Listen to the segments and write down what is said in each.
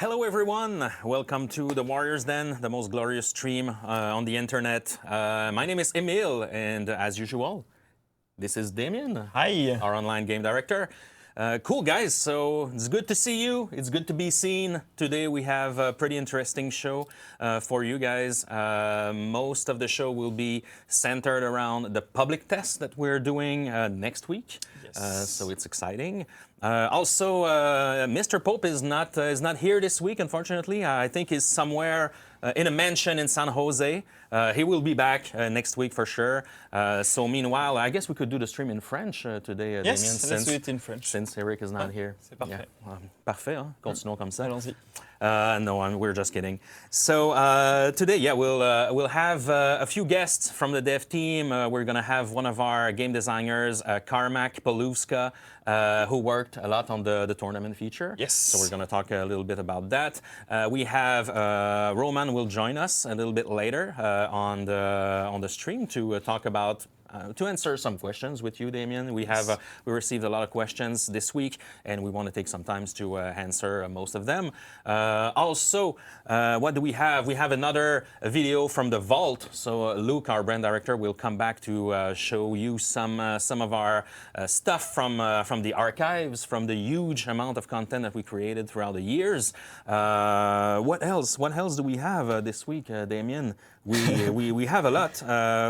Hello everyone, welcome to the Warriors Den, the most glorious stream on the internet. My name is Emile, and as usual, this is Damien. Hi. Our online game director. Cool guys, so it's good to see you, it's good to be seen. Today we have a pretty interesting show for you guys. Most of the show will be centered around the public test that we're doing next week. Yes. So it's exciting. Also, Mr. Pope is not here this week, unfortunately. I think he's somewhere in a mansion in San Jose. He will be back next week for sure. So meanwhile, I guess we could do the stream in French today, Yes, Damien, let's do it in French. since Eric is not here. C'est parfait. Yeah. Parfait, hein? Continuons comme ça. Allons-y. No, we're just kidding. So today, yeah, we'll have a few guests from the dev team. We're gonna have one of our game designers, Carmack Polewska, who worked a lot on the tournament feature. Yes. So we're gonna talk a little bit about that. We have Roman will join us a little bit later on the stream to talk about. To answer some questions with you, Damien. We received a lot of questions this week, and we want to take some time to answer most of them. Also, what do we have? We have another video from the vault. So Luke, our brand director, will come back to show you some of our stuff from the archives, from the huge amount of content that we created throughout the years. What else? What else do we have this week, Damien? We have a lot.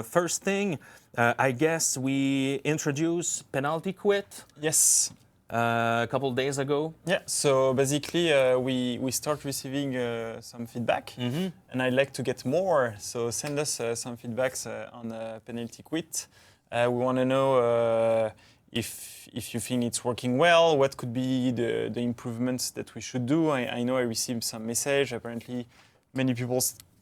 First thing. I guess we introduced Penalty Quit Yes. a couple days ago. Yeah, so basically we start receiving some feedback, and I'd like to get more. So send us some feedbacks on Penalty Quit. We want to know if you think it's working well, what could be the improvements that we should do. I know I received some message. Apparently, many people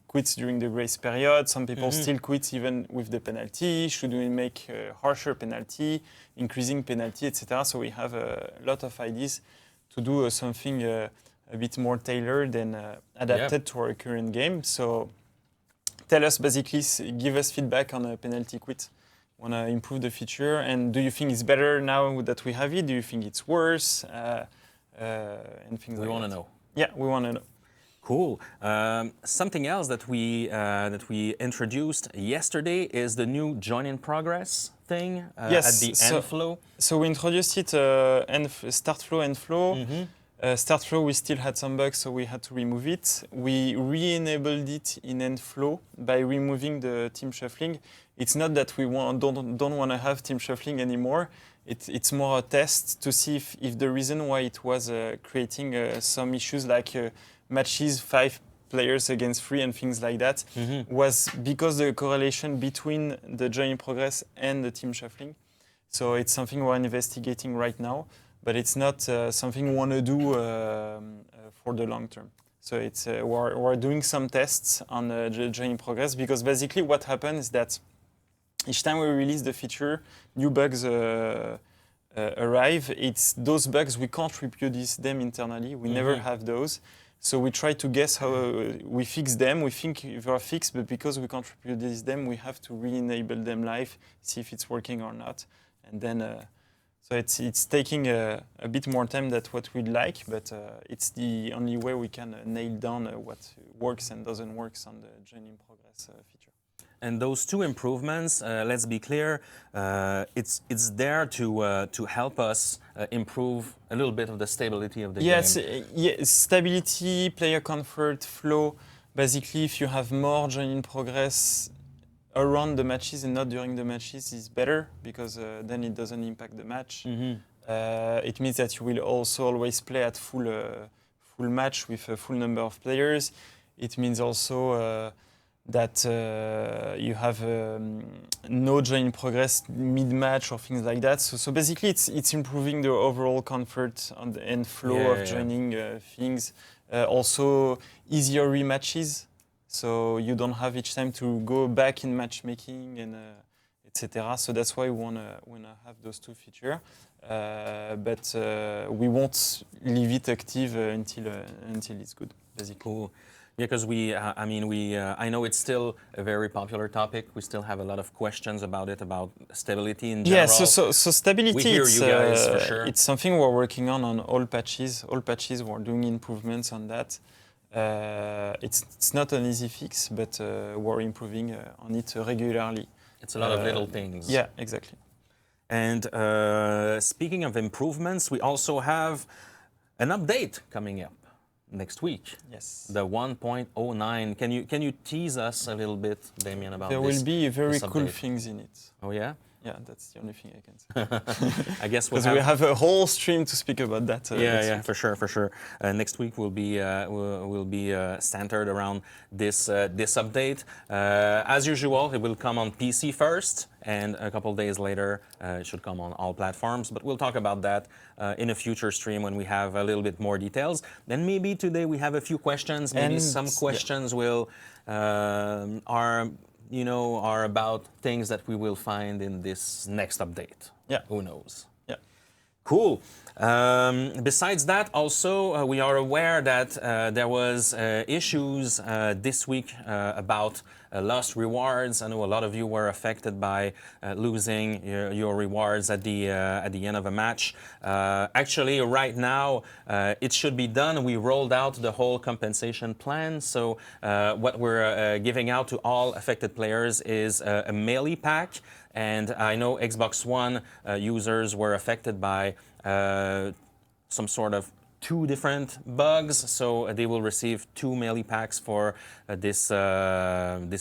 quit during the grace period. Some people still quit even with the penalty. Should we make harsher penalty, increasing penalty, etc.? So we have a lot of ideas to do something a bit more tailored and adapted to our current game. So tell us basically, give us feedback on a penalty quit. Want to improve the feature, and do you think it's better now that we have it? Do you think it's worse? And things like that. We want to know. Yeah, we want to know. Cool. Something else that we introduced yesterday is the new join in progress thing Yes, at the end flow. So we introduced it start flow, end flow. Start flow, we still had some bugs, so we had to remove it. We re-enabled it in end flow by removing the team shuffling. It's not that we don't want to have team shuffling anymore. It's more a test to see if the reason why it was creating some issues like matches 5 players against 3 and things like that was because the correlation between the join in progress and the team shuffling. So it's something we're investigating right now, but it's not something we want to do for the long term. So it's we're doing some tests on the join in progress, because basically what happens is that each time we release the feature, new bugs arrive. It's those bugs, we can't reproduce them internally. We never have those. So we try to guess how we fix them. We think they are fixed, but because we can't reproduce them, we have to re-enable them live, see if it's working or not. And then, so it's taking a bit more time than what we'd like, but it's the only way we can nail down what works and doesn't work on the join in progress feature. And those two improvements, let's be clear, it's there to help us improve a little bit of the stability of the game. Yes, stability, player comfort, flow. Basically, if you have more join in progress around the matches and not during the matches, is better, because then it doesn't impact the match. It means that you will also always play at full match with a full number of players. It means also that you have no join in progress mid-match or things like that. So basically, it's improving the overall comfort and flow of joining things. Also, easier rematches, so you don't have each time to go back in matchmaking and etc. So that's why we wanna have those two features. But we won't leave it active until it's good, basically. Cool. Because I know it's still a very popular topic. We still have a lot of questions about it, about stability in general. Yeah, so stability, we hear you guys for sure. It's something we're working on all patches. All patches, we're doing improvements on that. It's not an easy fix, but we're improving on it regularly. It's a lot of little things. Yeah, exactly. And speaking of improvements, we also have an update coming up next week. Yes. The 1.09. Can you tease us a little bit, Damien, about there this? There will be very cool update? things in it. Oh yeah? Yeah, that's the only thing I can say. I guess because we have a whole stream to speak about that. Yeah, for sure. Next week will be centered around this update. As usual, it will come on PC first, and a couple days later, it should come on all platforms. But we'll talk about that in a future stream when we have a little bit more details. Then maybe today we have a few questions. Maybe some questions are about things that we will find in this next update. Yeah. Who knows? Yeah. Cool. Besides that, also, we are aware that there was issues this week about lost rewards. I know a lot of you were affected by losing your rewards at the end of a match. Actually, right now, it should be done. We rolled out the whole compensation plan. So what we're giving out to all affected players is a melee pack. And I know Xbox One users were affected by some sort of 2 different bugs, so they will receive 2 melee packs for this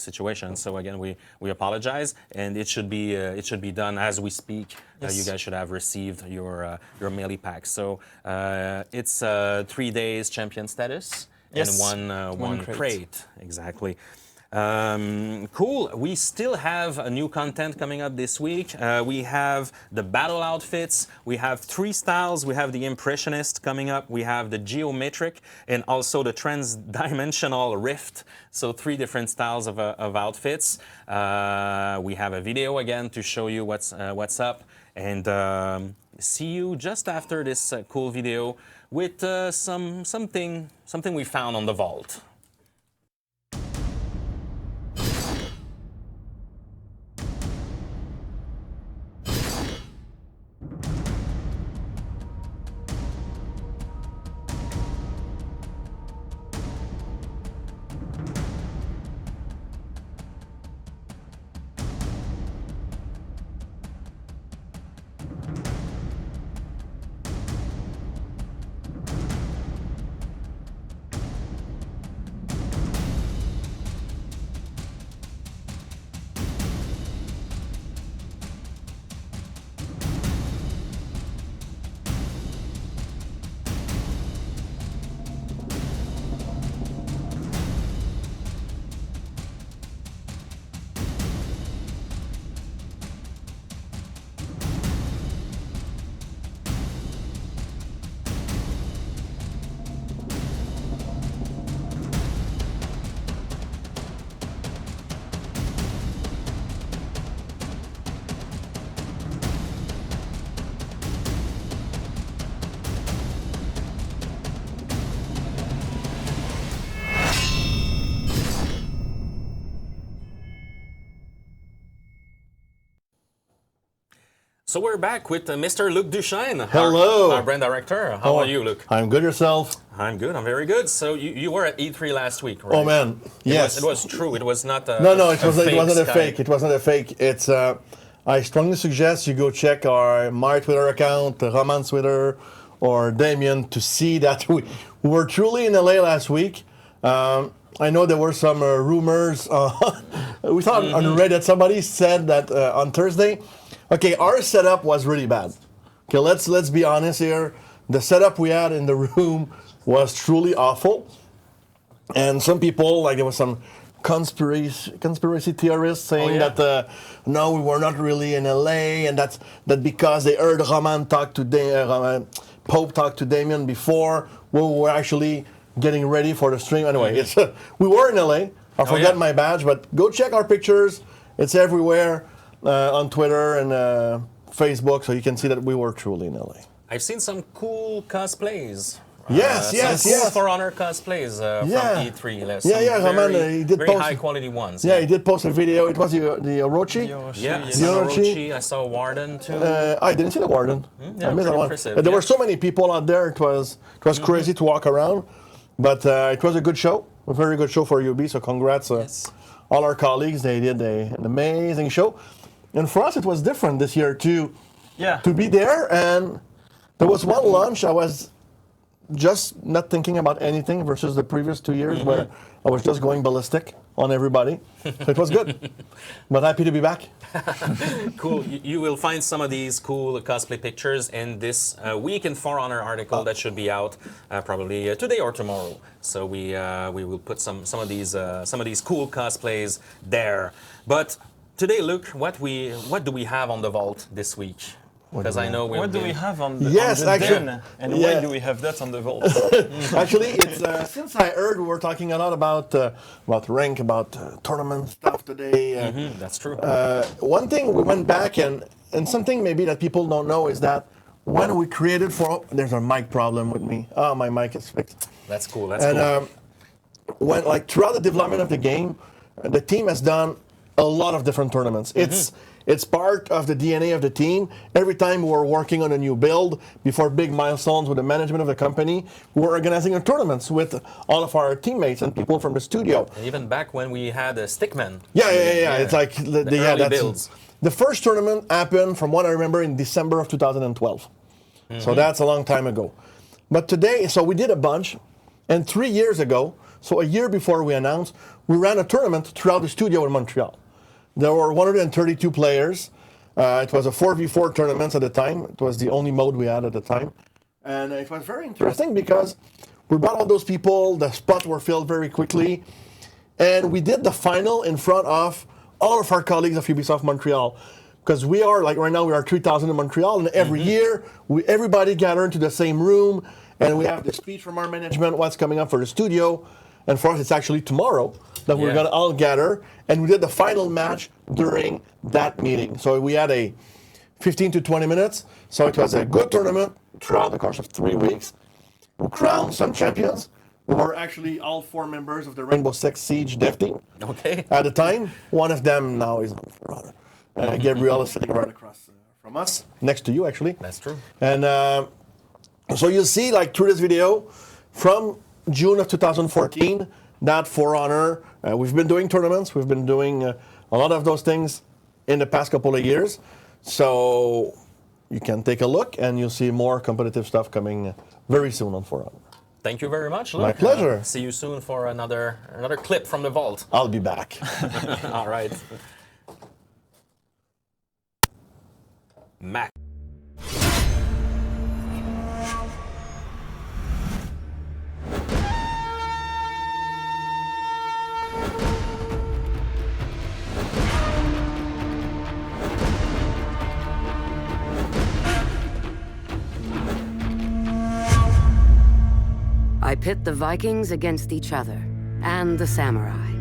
situation. So again, we apologize, and it should be done as we speak. Yes. You guys should have received your melee packs. So it's 3 days champion status. Yes. And one crate. Exactly. Cool. We still have new content coming up this week. We have the battle outfits. We have 3 styles. We have the Impressionist coming up. We have the Geometric and also the Trans-Dimensional Rift. So 3 different styles of outfits. We have a video again to show you what's up. And see you just after this cool video with something we found on the vault. So we're back with Mr. Luc Duchesne. Hello. Our brand director. How are you, Luc? I'm good, yourself? I'm good. I'm very good. So you were at E3 last week, right? Oh man, yes. It was true. It was not a No, it wasn't a Skype. fake. It wasn't a fake. It's I strongly suggest you go check my Twitter account, Roman's Twitter, or Damien to see that we were truly in LA last week. I know there were some rumors. We thought on Reddit somebody said that on Thursday. Okay, our setup was really bad. Okay, let's be honest here. The setup we had in the room was truly awful. And some people, like there was some conspiracy theorists saying that no, we were not really in LA, and that because they heard Roman talk to Pope talk to Damien before, we were actually getting ready for the stream. Anyway, we were in LA. I forgot my badge, but go check our pictures. It's everywhere. On Twitter and Facebook, so you can see that we were truly in LA. I've seen some cool cosplays Yes, yes, some cool yes. For Honor cosplays Yeah. from E3. Roman, he did very post- high quality ones. Yeah, he did post a video. It was the Orochi. Yeah, I yes. saw Orochi. Orochi, I saw Warden too. I didn't see the Warden. yeah, I missed pretty that one. impressive, There yeah. were so many people out there. It was crazy to walk around, but it was a good show. A very good show for UB. So congrats, Yes. all our colleagues. They did an amazing show, and for us it was different this year too. Yeah. To be there, and there was one lunch I was just not thinking about anything versus the previous 2 years where I was just going ballistic on everybody. So it was good, but happy to be back. Cool. You will find some of these cool cosplay pictures in this Week in For Honor article that should be out probably today or tomorrow. So we will put some of these cool cosplays there. But today, Luke, what do we have on the vault this week? Because I know What do we have on the, Yes, on the actually, den? And yeah. why do we have that on the vault? Actually, it's since I heard we were talking a lot about rank, about tournament stuff today. That's true. One thing we went back and something maybe that people don't know is that when we created there's a mic problem with me. Oh, my mic is fixed. That's cool. That's And cool. when throughout the development of the game, the team has done a lot of different tournaments. It's part of the DNA of the team. Every time we're working on a new build, before big milestones with the management of the company, we're organizing a tournaments with all of our teammates and people from the studio. And even back when we had a Stickman. Yeah. It's like The early builds. The first tournament happened, from what I remember, in December of 2012. So that's a long time ago. But today, so we did a bunch, and 3 years ago, so a year before we announced, we ran a tournament throughout the studio in Montreal. There were 132 players. It was a 4v4 tournament at the time. It was the only mode we had at the time. And it was very interesting because we brought all those people, the spots were filled very quickly, and we did the final in front of all of our colleagues of Ubisoft Montreal. Because we are, like right now, we are 3,000 in Montreal, and every year, everybody gather into the same room, and we have the speech from our management, what's coming up for the studio. And for us, it's actually tomorrow that we're going to all gather. And we did the final match during that meeting. So we had a 15 to 20 minutes. So it was a good tournament throughout the course of 3 weeks. We crowned some champions. We were actually all 4 members of the Rainbow Six Siege dev team. Okay. At the time, one of them now is on For Honor. Gabriel is sitting right across from us, next to you actually. That's true. And so you'll see, like through this video, from June of 2014, that For Honor, we've been doing tournaments, we've been doing a lot of those things in the past couple of years. So you can take a look and you'll see more competitive stuff coming very soon on For Honor. Thank you very much, Luke. My pleasure. See you soon for another clip from the vault. I'll be back. All right. Mac. I pit the Vikings against each other, and the samurai.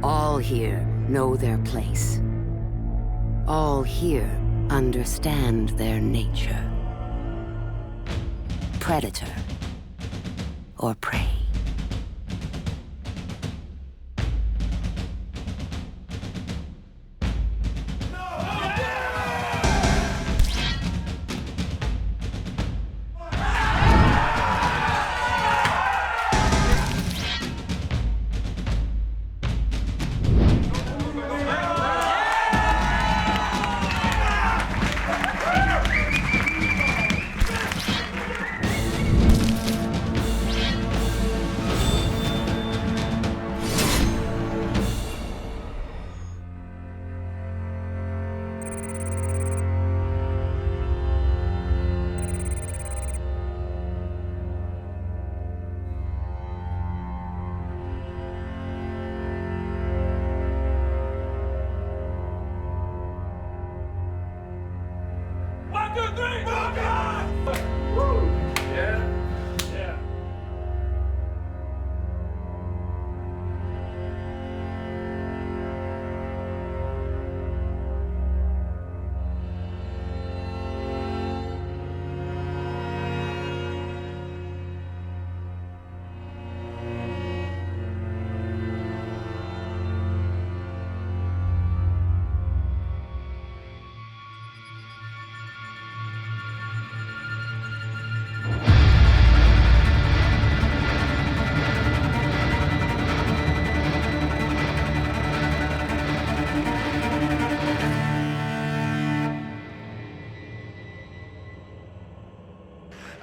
All here know their place. All here understand their nature. Predator or prey.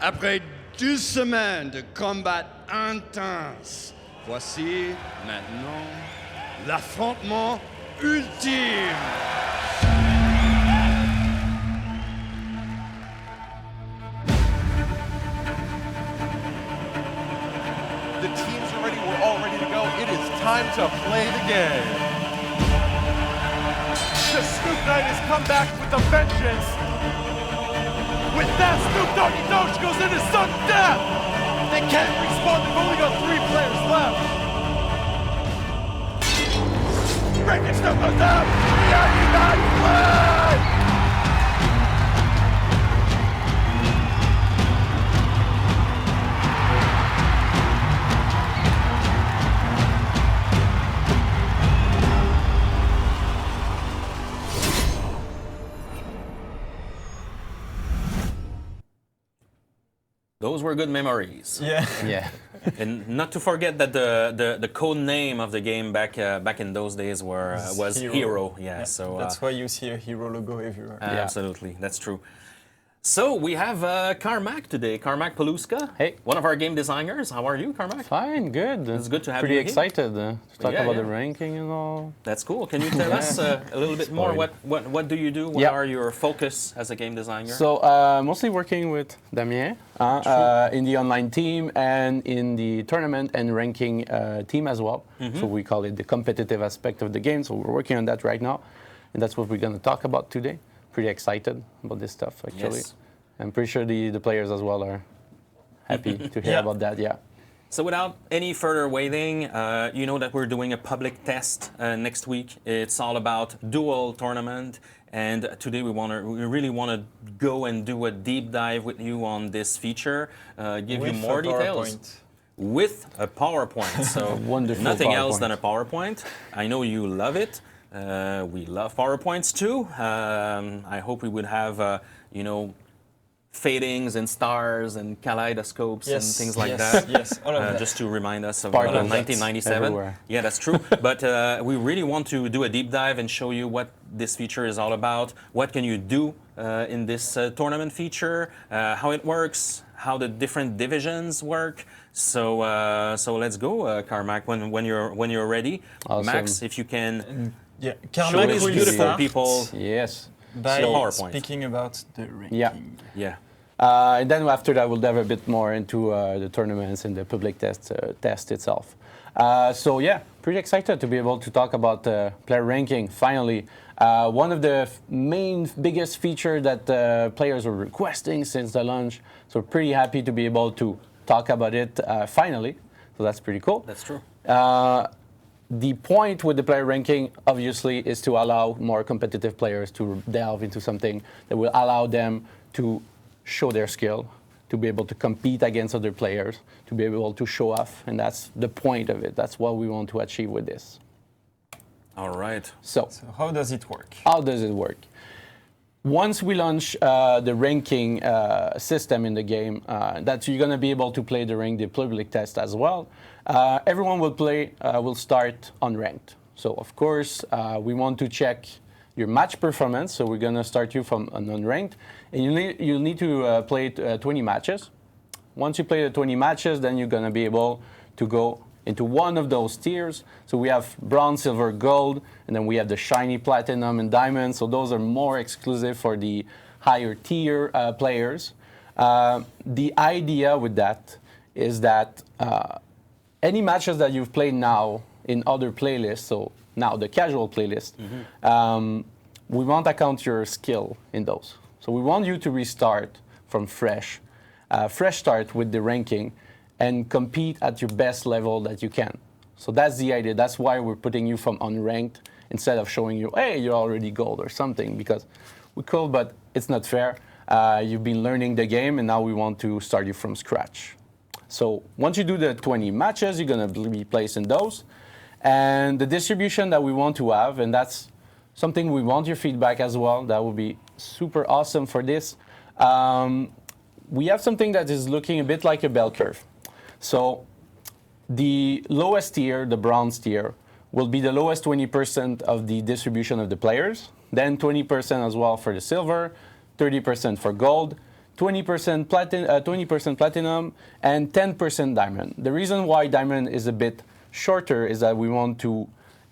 Après 2 semaines de combat intense, voici maintenant l'affrontement ultime. The teams are ready. We're all ready to go. It is time to play the game. The Snoop Knight has come back with a vengeance. With that, Snoop Doggy Doge goes into sudden death. They can't respawn. They've only got 3 players left. Breaking Snoop goes down. Yeah, you guys play. Those were good memories. Yeah. Yeah. And not to forget that the code name of the game back in those days was Hero. Yeah, so That's why you see a hero logo everywhere. absolutely, that's true. So we have Carmack today, Carmack Paluska. Hey. One of our game designers. How are you, Carmack? Fine, good. It's good to have Pretty you here. excited to talk Yeah, about yeah. the ranking and all. That's cool. Can you tell us a little bit more? Spoil. What do you do? What Yeah. are your focus as a game designer? So mostly working with Damien in the online team and in the tournament and ranking team as well. So we call it the competitive aspect of the game. So we're working on that right now, and that's what we're going to talk about today. Pretty excited about this stuff actually. Yes. I'm pretty sure the players as well are happy to hear Yeah. about that. Yeah. So without any further waiting, you know that we're doing a public test next week. It's all about Duel tournament, and today we really want to go and do a deep dive with you on this feature, give you With more a details. PowerPoint. With a PowerPoint, so wonderful nothing else than PowerPoint. a PowerPoint. I know you love it. We love PowerPoints too. I hope we would have, fadings and stars and kaleidoscopes and things like that. Yes, all of that. Just to remind us of Sparkles. 1997. Everywhere. Yeah, that's true. But we really want to do a deep dive and show you what this feature is all about. What can you do in this tournament feature? How it works? How the different divisions work? So let's go, Carmack. When you're ready, Awesome. Max, if you can Yeah, show Carmack these will beautiful start people. Yes. by the PowerPoint. speaking about the ranking. Yeah. Yeah. And then after that, we'll dive a bit more into the tournaments and the public test itself. So yeah, pretty excited to be able to talk about player ranking. Finally, one of the biggest feature that players were requesting since the launch. So pretty happy to be able to talk about it finally. So that's pretty cool. That's true. The point with the player ranking, obviously, is to allow more competitive players to delve into something that will allow them to show their skill, to be able to compete against other players, to be able to show off, and that's the point of it. That's what we want to achieve with this. All right. So, So how does it work? how does it work? Once we launch the ranking system in the game, that you're going to be able to play during the public test as well. Everyone will start unranked. So of course, we want to check your match performance. So we're going to start you from an unranked, and you need to play 20 matches. Once you play the 20 matches, then you're going to be able to go into one of those tiers. So we have bronze, silver, gold, and then we have the shiny platinum and diamond. So those are more exclusive for the higher tier players. The idea with that is that any matches that you've played now in other playlists, so now the casual playlist, we won't account your skill in those. So we want you to restart from fresh start with the ranking and compete at your best level that you can. So that's the idea. That's why we're putting you from unranked instead of showing you, hey, you're already gold or something, because we could, but it's not fair. You've been learning the game, and now we want to start you from scratch. So once you do the 20 matches, you're going to be placed in those. And the distribution that we want to have, and that's something we want your feedback as well. That would be super awesome for this. We have something that is looking a bit like a bell curve. So the lowest tier, the bronze tier, will be the lowest 20% of the distribution of the players. Then 20% as well for the silver, 30% for gold, 20% platinum, and 10% diamond. The reason why diamond is a bit shorter is that we want to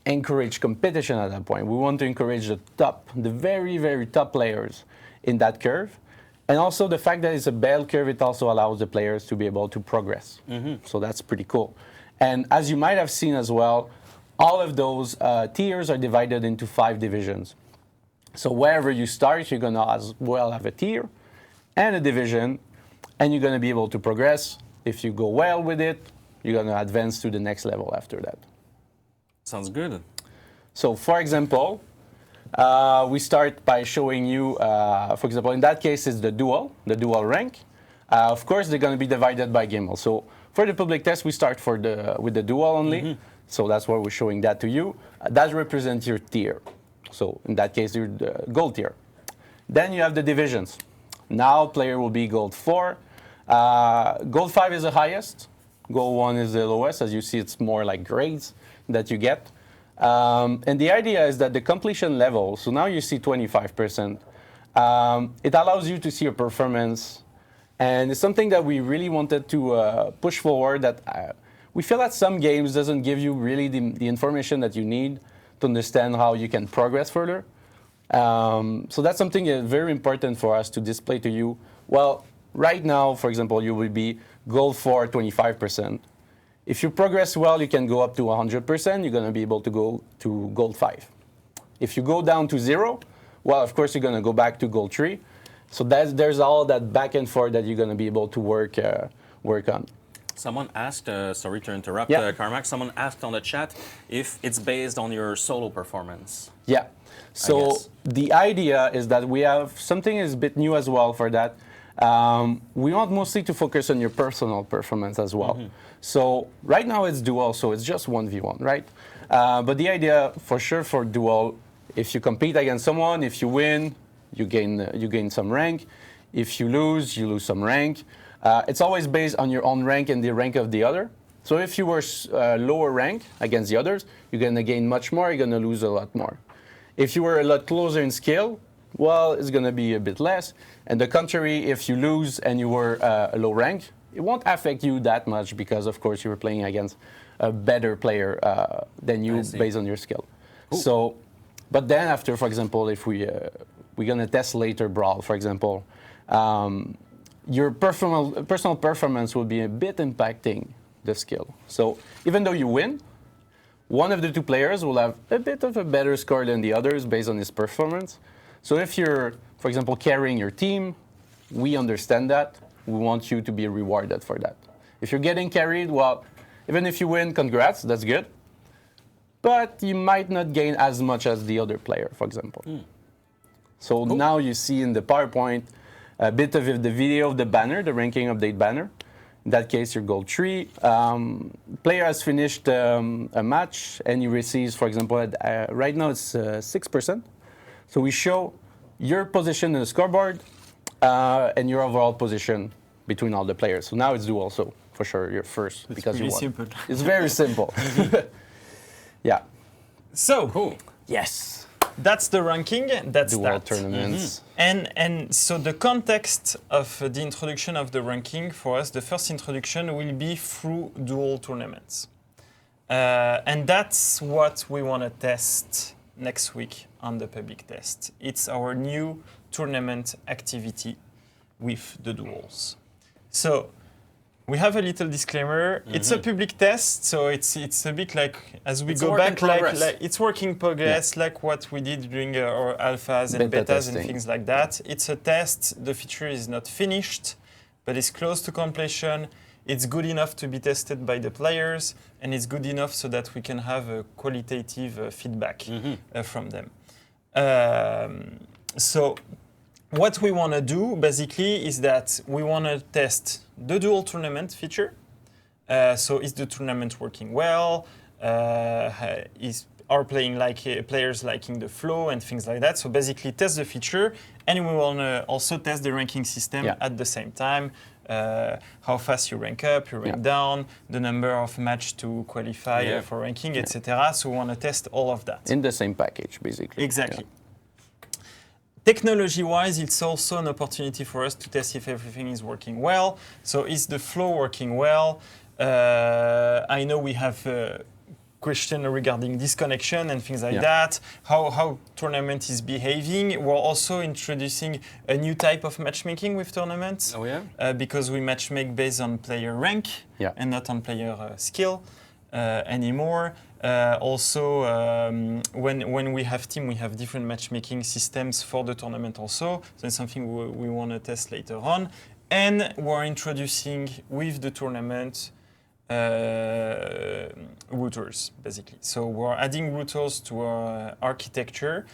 encourage competition at that point. We want to encourage the very, very top players in that curve. And also the fact that it's a bell curve, it also allows the players to be able to progress. So that's pretty cool. And as you might have seen as well, all of those tiers are divided into 5 divisions. So wherever you start, you're gonna as well have a tier and a division, and you're gonna be able to progress. If you go well with it, you're gonna advance to the next level after that. Sounds good. So for example, we start by showing you, for example, in that case, it's the duel rank. Of course, they're going to be divided by game mode. So for the public test, we start with the duel only. So that's why we're showing that to you. That represents your tier. So in that case, you're the gold tier. Then you have the divisions. Now player will be gold 4. Gold 5 is the highest. Gold 1 is the lowest. As you see, it's more like grades that you get. And the idea is that the completion level, so now you see 25%, it allows you to see your performance. And it's something that we really wanted to push forward, that we feel that some games doesn't give you really the information that you need to understand how you can progress further. So that's something very important for us to display to you. Well, right now, for example, you will be gold 4, 25%. If you progress well, you can go up to 100%. You're going to be able to go to gold 5. If you go down to 0, well, of course, you're going to go back to gold 3. So there's all that back and forth that you're going to be able to work on. Someone asked, sorry to interrupt, Yeah. Carmack, someone asked on the chat if it's based on your solo performance. Yeah. So guess. the idea is that we have something is a bit new as well for that. We want mostly to focus on your personal performance as well. So right now it's duel, so it's just 1v1, right? But the idea for sure for duel, if you compete against someone, if you win, you gain some rank. If you lose some rank. It's always based on your own rank and the rank of the other. So if you were lower rank against the others, you're going to gain much more, you're going to lose a lot more. If you were a lot closer in skill, well, it's going to be a bit less. And the contrary, if you lose and you were a low rank, it won't affect you that much because, of course, you were playing against a better player than you based on your skill. Ooh. So, but then after, for example, if we're going to test later Brawl, for example, your personal performance will be a bit impacting the skill. So even though you win, one of the two players will have a bit of a better score than the others based on his performance. So if you're, for example, carrying your team, we understand that. We want you to be rewarded for that. If you're getting carried, well, even if you win, congrats, that's good. But you might not gain as much as the other player, for example. So now you see in the PowerPoint a bit of the video of the banner, the ranking update banner. In that case, you're gold 3. Player has finished a match and he receives, for example, right now it's 6%. So we show your position in the scoreboard and your overall position between all the players. So now it's duel, so for sure you're first because you won. Simple. It's very simple. Yeah. So cool. Yes. That's the ranking. That's Duel that. tournaments. And so the context of the introduction of the ranking for us, the first introduction will be through duel tournaments. And that's what we want to test next week on the public test. It's our new tournament activity with the duels. So we have a little disclaimer. It's a public test, so it's a bit like as we go back, like it's work in progress, like what we did during our alphas and betas and things like that. It's a test. The feature is not finished, but it's close to completion. It's good enough to be tested by the players, and it's good enough so that we can have a qualitative feedback from them. So what we want to do basically is that we want to test the dual tournament feature. So is the tournament working well? Are players liking the flow and things like that? So basically test the feature, and we want to also test the ranking system at the same time. How fast you rank up, you rank down, the number of match to qualify for ranking, etc. So we want to test all of that. In the same package, basically. Exactly. Technology-wise, it's also an opportunity for us to test if everything is working well. So is the flow working well? I know we have question regarding disconnection and things like that, how tournament is behaving. We're also introducing a new type of matchmaking with tournaments. Oh yeah? Because we matchmake based on player rank and not on player skill anymore. When we have team, we have different matchmaking systems for the tournament also. So it's something we want to test later on. And we're introducing with the tournament routers, basically. So we're adding routers to our architecture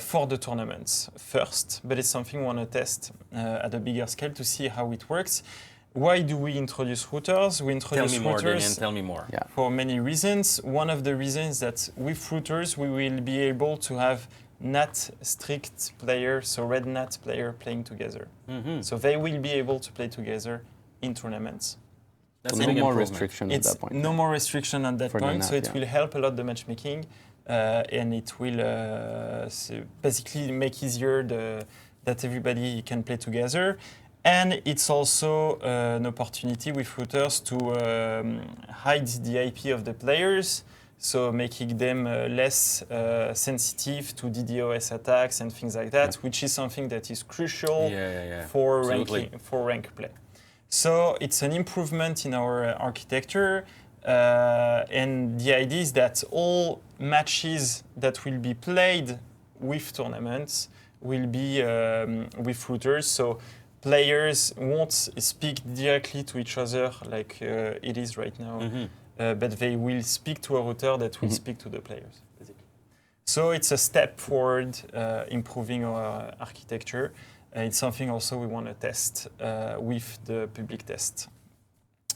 for the tournaments first, but it's something we want to test at a bigger scale to see how it works. Why do we introduce routers? We introduce Tell me more, routers Damien, tell me more. for many reasons. One of the reasons is that with routers, we will be able to have NAT strict players, so red NAT player playing together. So they will be able to play together in tournaments. That's no a big more improvement. restriction at that point. No more restriction at that For the point, NAT, so it will help a lot the matchmaking, and it will basically make easier that everybody can play together. And it's also an opportunity with routers to hide the IP of the players, so making them less sensitive to DDoS attacks and things like that, which is something that is crucial for rank play. So it's an improvement in our architecture, and the idea is that all matches that will be played with tournaments will be with routers. So players won't speak directly to each other like it is right now, but they will speak to a router that will speak to the players, basically. So it's a step forward improving our architecture. It's something also we want to test with the public test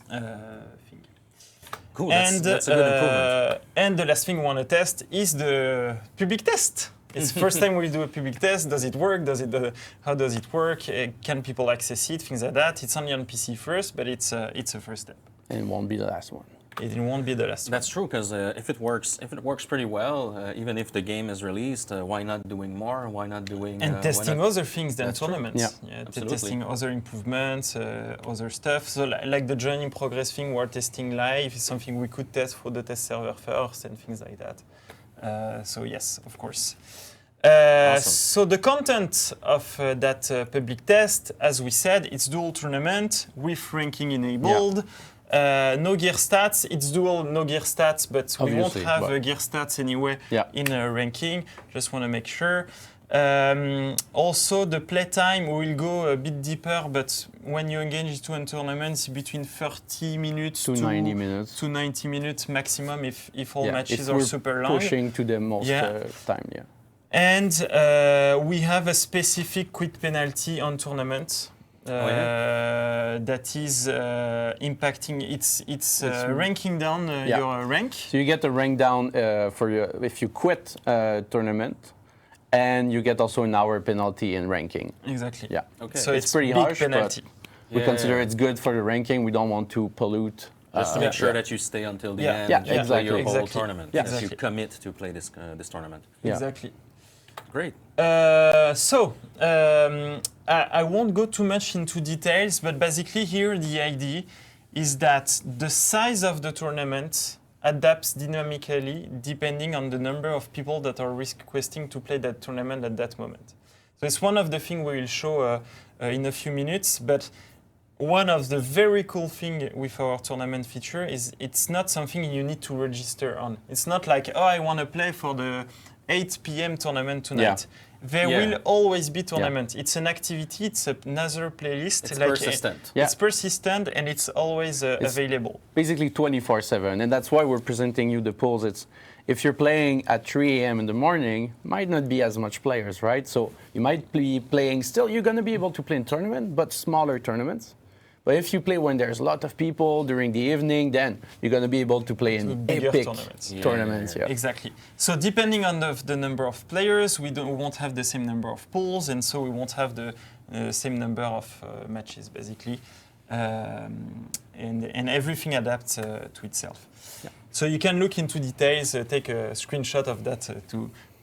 thing. Cool, that's a good improvement. And the last thing we want to test is the public test. It's the first time we do a public test. Does it work? How does it work? Can people access it? Things like that. It's only on PC first, but it's a first step. And it won't be the last one. It won't be the last That's true, because if it works pretty well, even if the game is released, why not doing more? Why not doing and testing other things than That's true. tournaments? Testing other improvements, other stuff. So like the journey in progress thing, we're testing live. Is something we could test for the test server first and things like that. So yes, of course. Awesome. So the content of that public test, as we said, it's dual tournament with ranking enabled. No gear stats. It's dual, no gear stats, but we won't have gear stats anyway in ranking. Just want to make sure. Also, the playtime will go a bit deeper, but when you engage into a tournament, it's between 30 minutes to 90 minutes. To 90 minutes maximum if all matches if are we're super long. Pushing to the most time, And we have a specific quit penalty on tournaments. That is impacting. It's ranking down your rank. So you get a rank down if you quit a tournament, and you get also an hour penalty in ranking. Exactly. Yeah. Okay. So it's pretty harsh, penalty. But we consider it's good for the ranking. We don't want to pollute. Just to make sure that you stay until the end. Yeah, play your whole exactly. tournament. Yeah. That you commit to play this tournament. Exactly. Great. I won't go too much into details, but basically here the idea is that the size of the tournament adapts dynamically depending on the number of people that are requesting to play that tournament at that moment. So it's one of the things we will show in a few minutes, but one of the very cool things with our tournament feature is it's not something you need to register on. It's not like, oh, I want to play for the 8 p.m. tournament tonight. There will always be tournament. It's an activity, it's another playlist. It's persistent. It's persistent and it's always available. Basically 24/7, and that's why we're presenting you the polls. It's if you're playing at 3 a.m. in the morning, might not be as much players, right? So you might be playing still, you're going to be able to play in tournament, but smaller tournaments. But if you play when there's a lot of people during the evening, then you're going to be able to play in epic tournaments. Exactly. So depending on the number of players, we won't have the same number of pools, and so we won't have the same number of matches, basically. And everything adapts to itself. So you can look into details, take a screenshot of that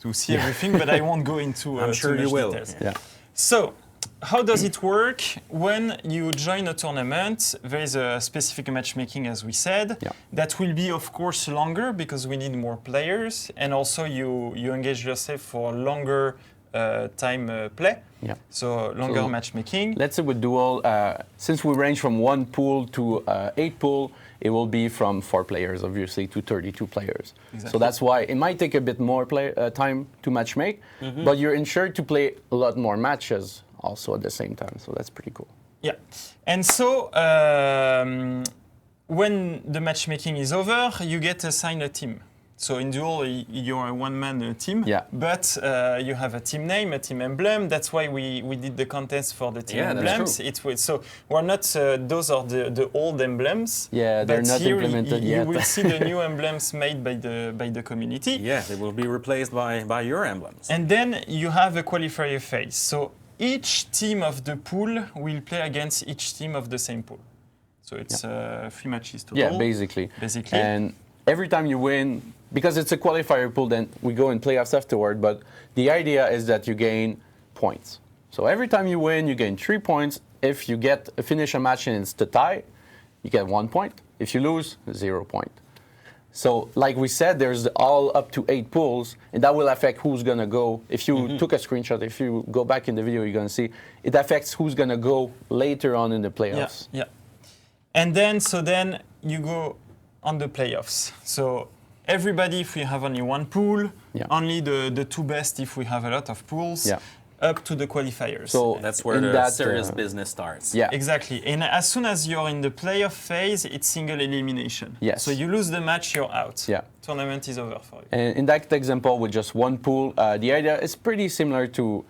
to see everything, but I won't go into I'm sure too you much will. details. Yeah. So, how does it work? When you join a tournament, there is a specific matchmaking, as we said. Yeah. That will be, of course, longer because we need more players, and also you engage yourself for longer time play. Yeah. So longer So matchmaking. Let's say with Duel, since we range from 1 pool to 8 pool, it will be from 4 players, obviously, to 32 players. Exactly. So that's why it might take a bit more time to matchmake, but you're ensured to play a lot more matches also at the same time. So that's pretty cool. Yeah. And so when the matchmaking is over, you get assigned a team. So in Duel, you're a one-man team, Yeah. but you have a team name, a team emblem. That's why we did the contest for the team Yeah, that's emblems. true. It was, so we're not, those are the old emblems. Yeah, they're but not here implemented you yet. will see the new emblems made by the community. Yeah, they will be replaced by your emblems. And then you have a qualifier phase. So each team of the pool will play against each team of the same pool. So it's 3 matches total. Yeah, basically. And every time you win, because it's a qualifier pool, then we go in playoffs afterward, but the idea is that you gain points. So every time you win, you gain 3 points. If you finish a match and it's the tie, you get 1 point. If you lose, 0 point. So like we said, there's all up to 8 pools, and that will affect who's going to go. If you took a screenshot, if you go back in the video, you're going to see it affects who's going to go later on in the playoffs. Yeah. And then you go on the playoffs. So everybody, if we have only 1 pool, only the 2 best if we have a lot of pools, up to the qualifiers. So That's where the serious business starts. Yeah. Exactly. And as soon as you're in the playoff phase, it's single elimination. Yes. So you lose the match, you're out. Yeah. Tournament is over for you. And in that example, with just 1 pool, the idea is pretty similar to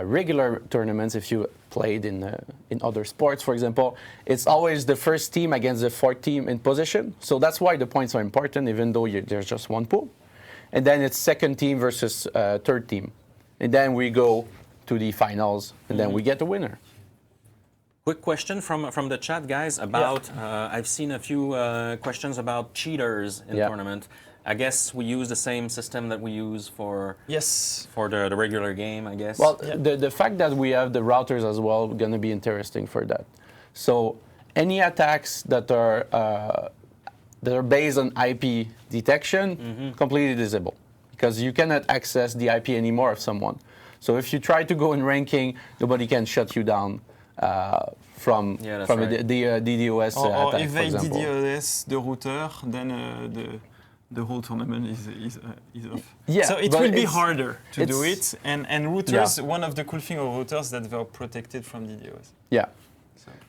regular tournaments. If you played in other sports, for example, it's always the first team against the 4th team in position. So that's why the points are important, even though there's just 1 pool. And then it's 2nd team versus 3rd team. And then we go to the finals, and then we get a winner. Quick question from the chat, guys, about, I've seen a few questions about cheaters in tournament. I guess we use the same system that we use for the regular game, I guess. Well, the fact that we have the routers as well going to be interesting for that. So any attacks that are based on IP detection, completely disable, because you cannot access the IP anymore of someone. So if you try to go in ranking, nobody can shut you down from the DDoS or attack, if for they example. DDoS the router, then the whole tournament is off. Yeah, so it but will be harder to do it's- it. And routers, one of the cool things of routers that they're protected from DDoS. Yeah.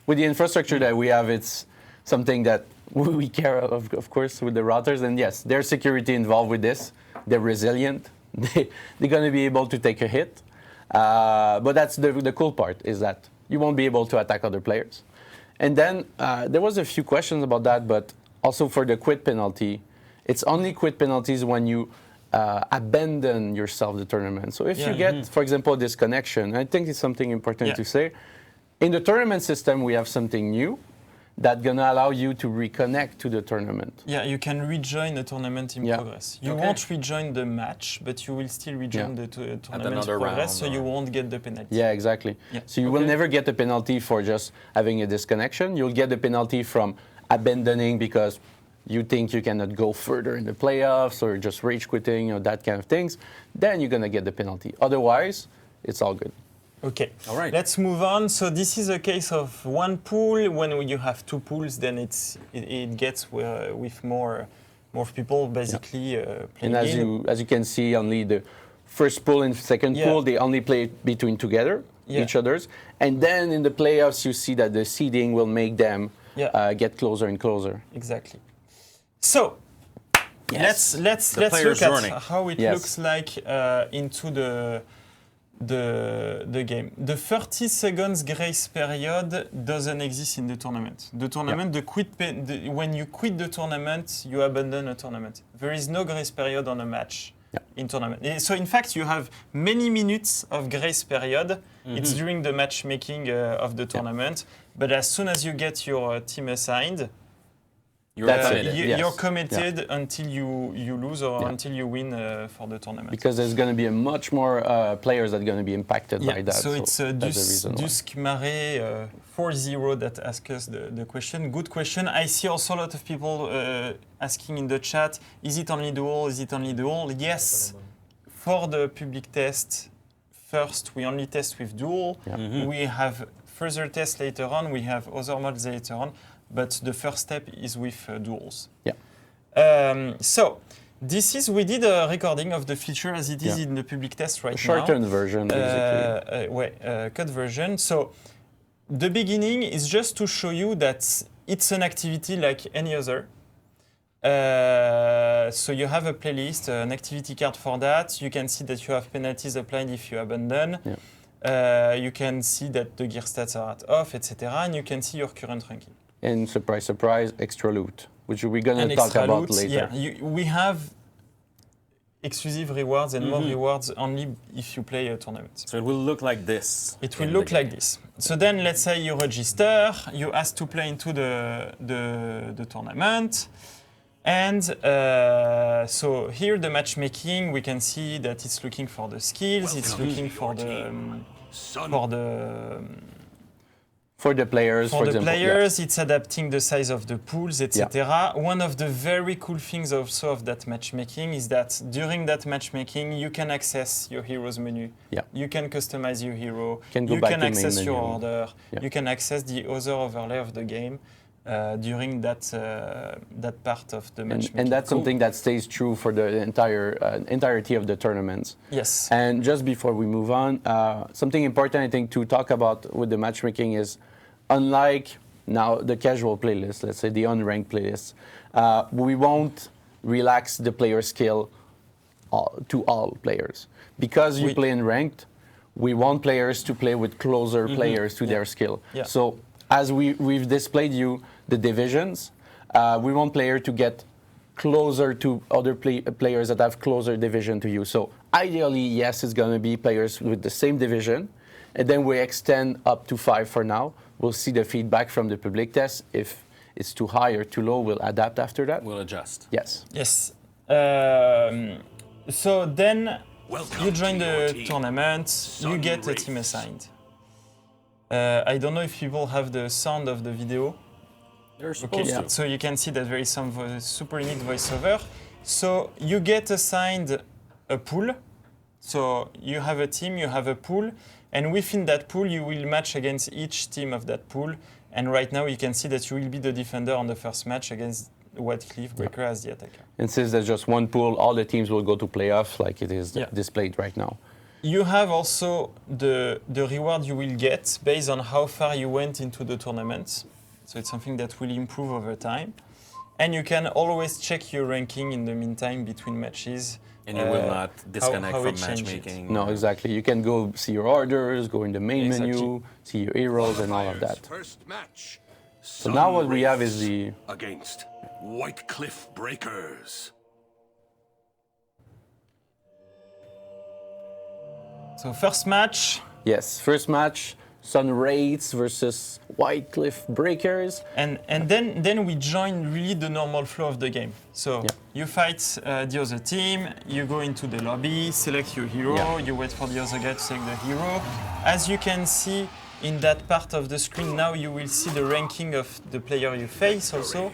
With the infrastructure that we have, it's something that we care of course, with the routers. And yes, there's security involved with this. They're resilient. They're going to be able to take a hit. But that's the cool part, is that you won't be able to attack other players. And then there was a few questions about that, but also for the quit penalty, it's only quit penalties when you abandon yourself the tournament. So if you get, for example, disconnection, I think it's something important to say. In the tournament system, we have something new that's going to allow you to reconnect to the tournament. Yeah, you can rejoin the tournament in progress. You won't rejoin the match, but you will still rejoin the tournament in progress, so you won't get the penalty. Yeah, exactly. Yeah. So you will never get the penalty for just having a disconnection. You'll get the penalty from abandoning because you think you cannot go further in the playoffs or just rage quitting or that kind of things. Then you're going to get the penalty. Otherwise, it's all good. Okay, all right. Let's move on. So this is a case of 1 pool. When you have 2 pools, then it gets with more people basically playing. And as you can see, only the first pool and second pool, they only play between each other's. And then in the playoffs, you see that the seeding will make them get closer and closer. Exactly. So let's look at how it looks like into the game. The 30 seconds grace period doesn't exist in the tournament. The tournament, when you quit the tournament, you abandon a tournament. There is no grace period on a match in tournament. So in fact, you have many minutes of grace period. It's during the matchmaking of the tournament. But as soon as you get your team assigned, That's it. Yes. You're committed until you lose or until you win for the tournament. Because there's going to be a much more players that are going to be impacted by that. So it's that's the reason why. Dusk Mare 40 that asks us the question. Good question. I see also a lot of people asking in the chat, is it only Duel? Is it only Duel? Yes. For the public test, first we only test with Duel. We have further tests later on. We have other mods later on. But the first step is with duels. So this is, we did a recording of the feature as it is in the public test right now. Shortened version, basically. Cut version. So the beginning is just to show you that it's an activity like any other. So you have a playlist, an activity card for that. You can see that you have penalties applied if you abandon. You can see that the gear stats are at off, etc. And you can see your current ranking. And surprise, surprise, extra loot, which we're going to talk about later. We have exclusive rewards and more rewards only if you play a tournament. So it will look like this. It will look like this. So then let's say you register, you ask to play into the tournament. And so here the matchmaking, we can see that it's looking for the skills, it's looking for the players, for example. It's adapting the size of the pools, etc. One of the very cool things also of that matchmaking is that during that matchmaking, you can access your hero's menu. You can customize your hero. You can access your order. You can access the other overlay of the game during that part of the matchmaking. And that's something that stays true for the entirety of the tournaments. Yes. And just before we move on, something important I think to talk about with the matchmaking is, unlike now the casual playlist, let's say the unranked playlist, we won't relax the player skill to all players. Because you play in ranked, we want players to play with closer players to their skill. So as we've displayed you the divisions, we want player to get closer to other players that have closer division to you. So ideally, yes, it's going to be players with the same division, and then we extend up to 5 for now. We'll see the feedback from the public test. If it's too high or too low, we'll adapt after that. We'll adjust. Yes. Yes. So then you join the tournament, you get a team assigned. I don't know if people have the sound of the video. They're supposed to. So you can see that there is some super neat voiceover. So you get assigned a pool. So you have a team, you have a pool, and within that pool you will match against each team of that pool. And right now you can see that you will be the defender on the first match against White Cliff Breaker as the attacker. And since there's just one pool, all the teams will go to playoff like it is displayed right now. You have also the reward you will get based on how far you went into the tournament. So it's something that will improve over time. And you can always check your ranking in the meantime between matches. And you will not disconnect how from it changes. matchmaking. No, exactly. You can go see your orders, go in the main menu, see your heroes and all of that. First match. So now what we have is the... Against White Cliff Breakers. So first match. Yes, first match, Sun Wraiths versus White Cliff Breakers. And then we join really the normal flow of the game. So you fight the other team, you go into the lobby, select your hero, you wait for the other guy to select the hero. As you can see in that part of the screen, now you will see the ranking of the player you face also,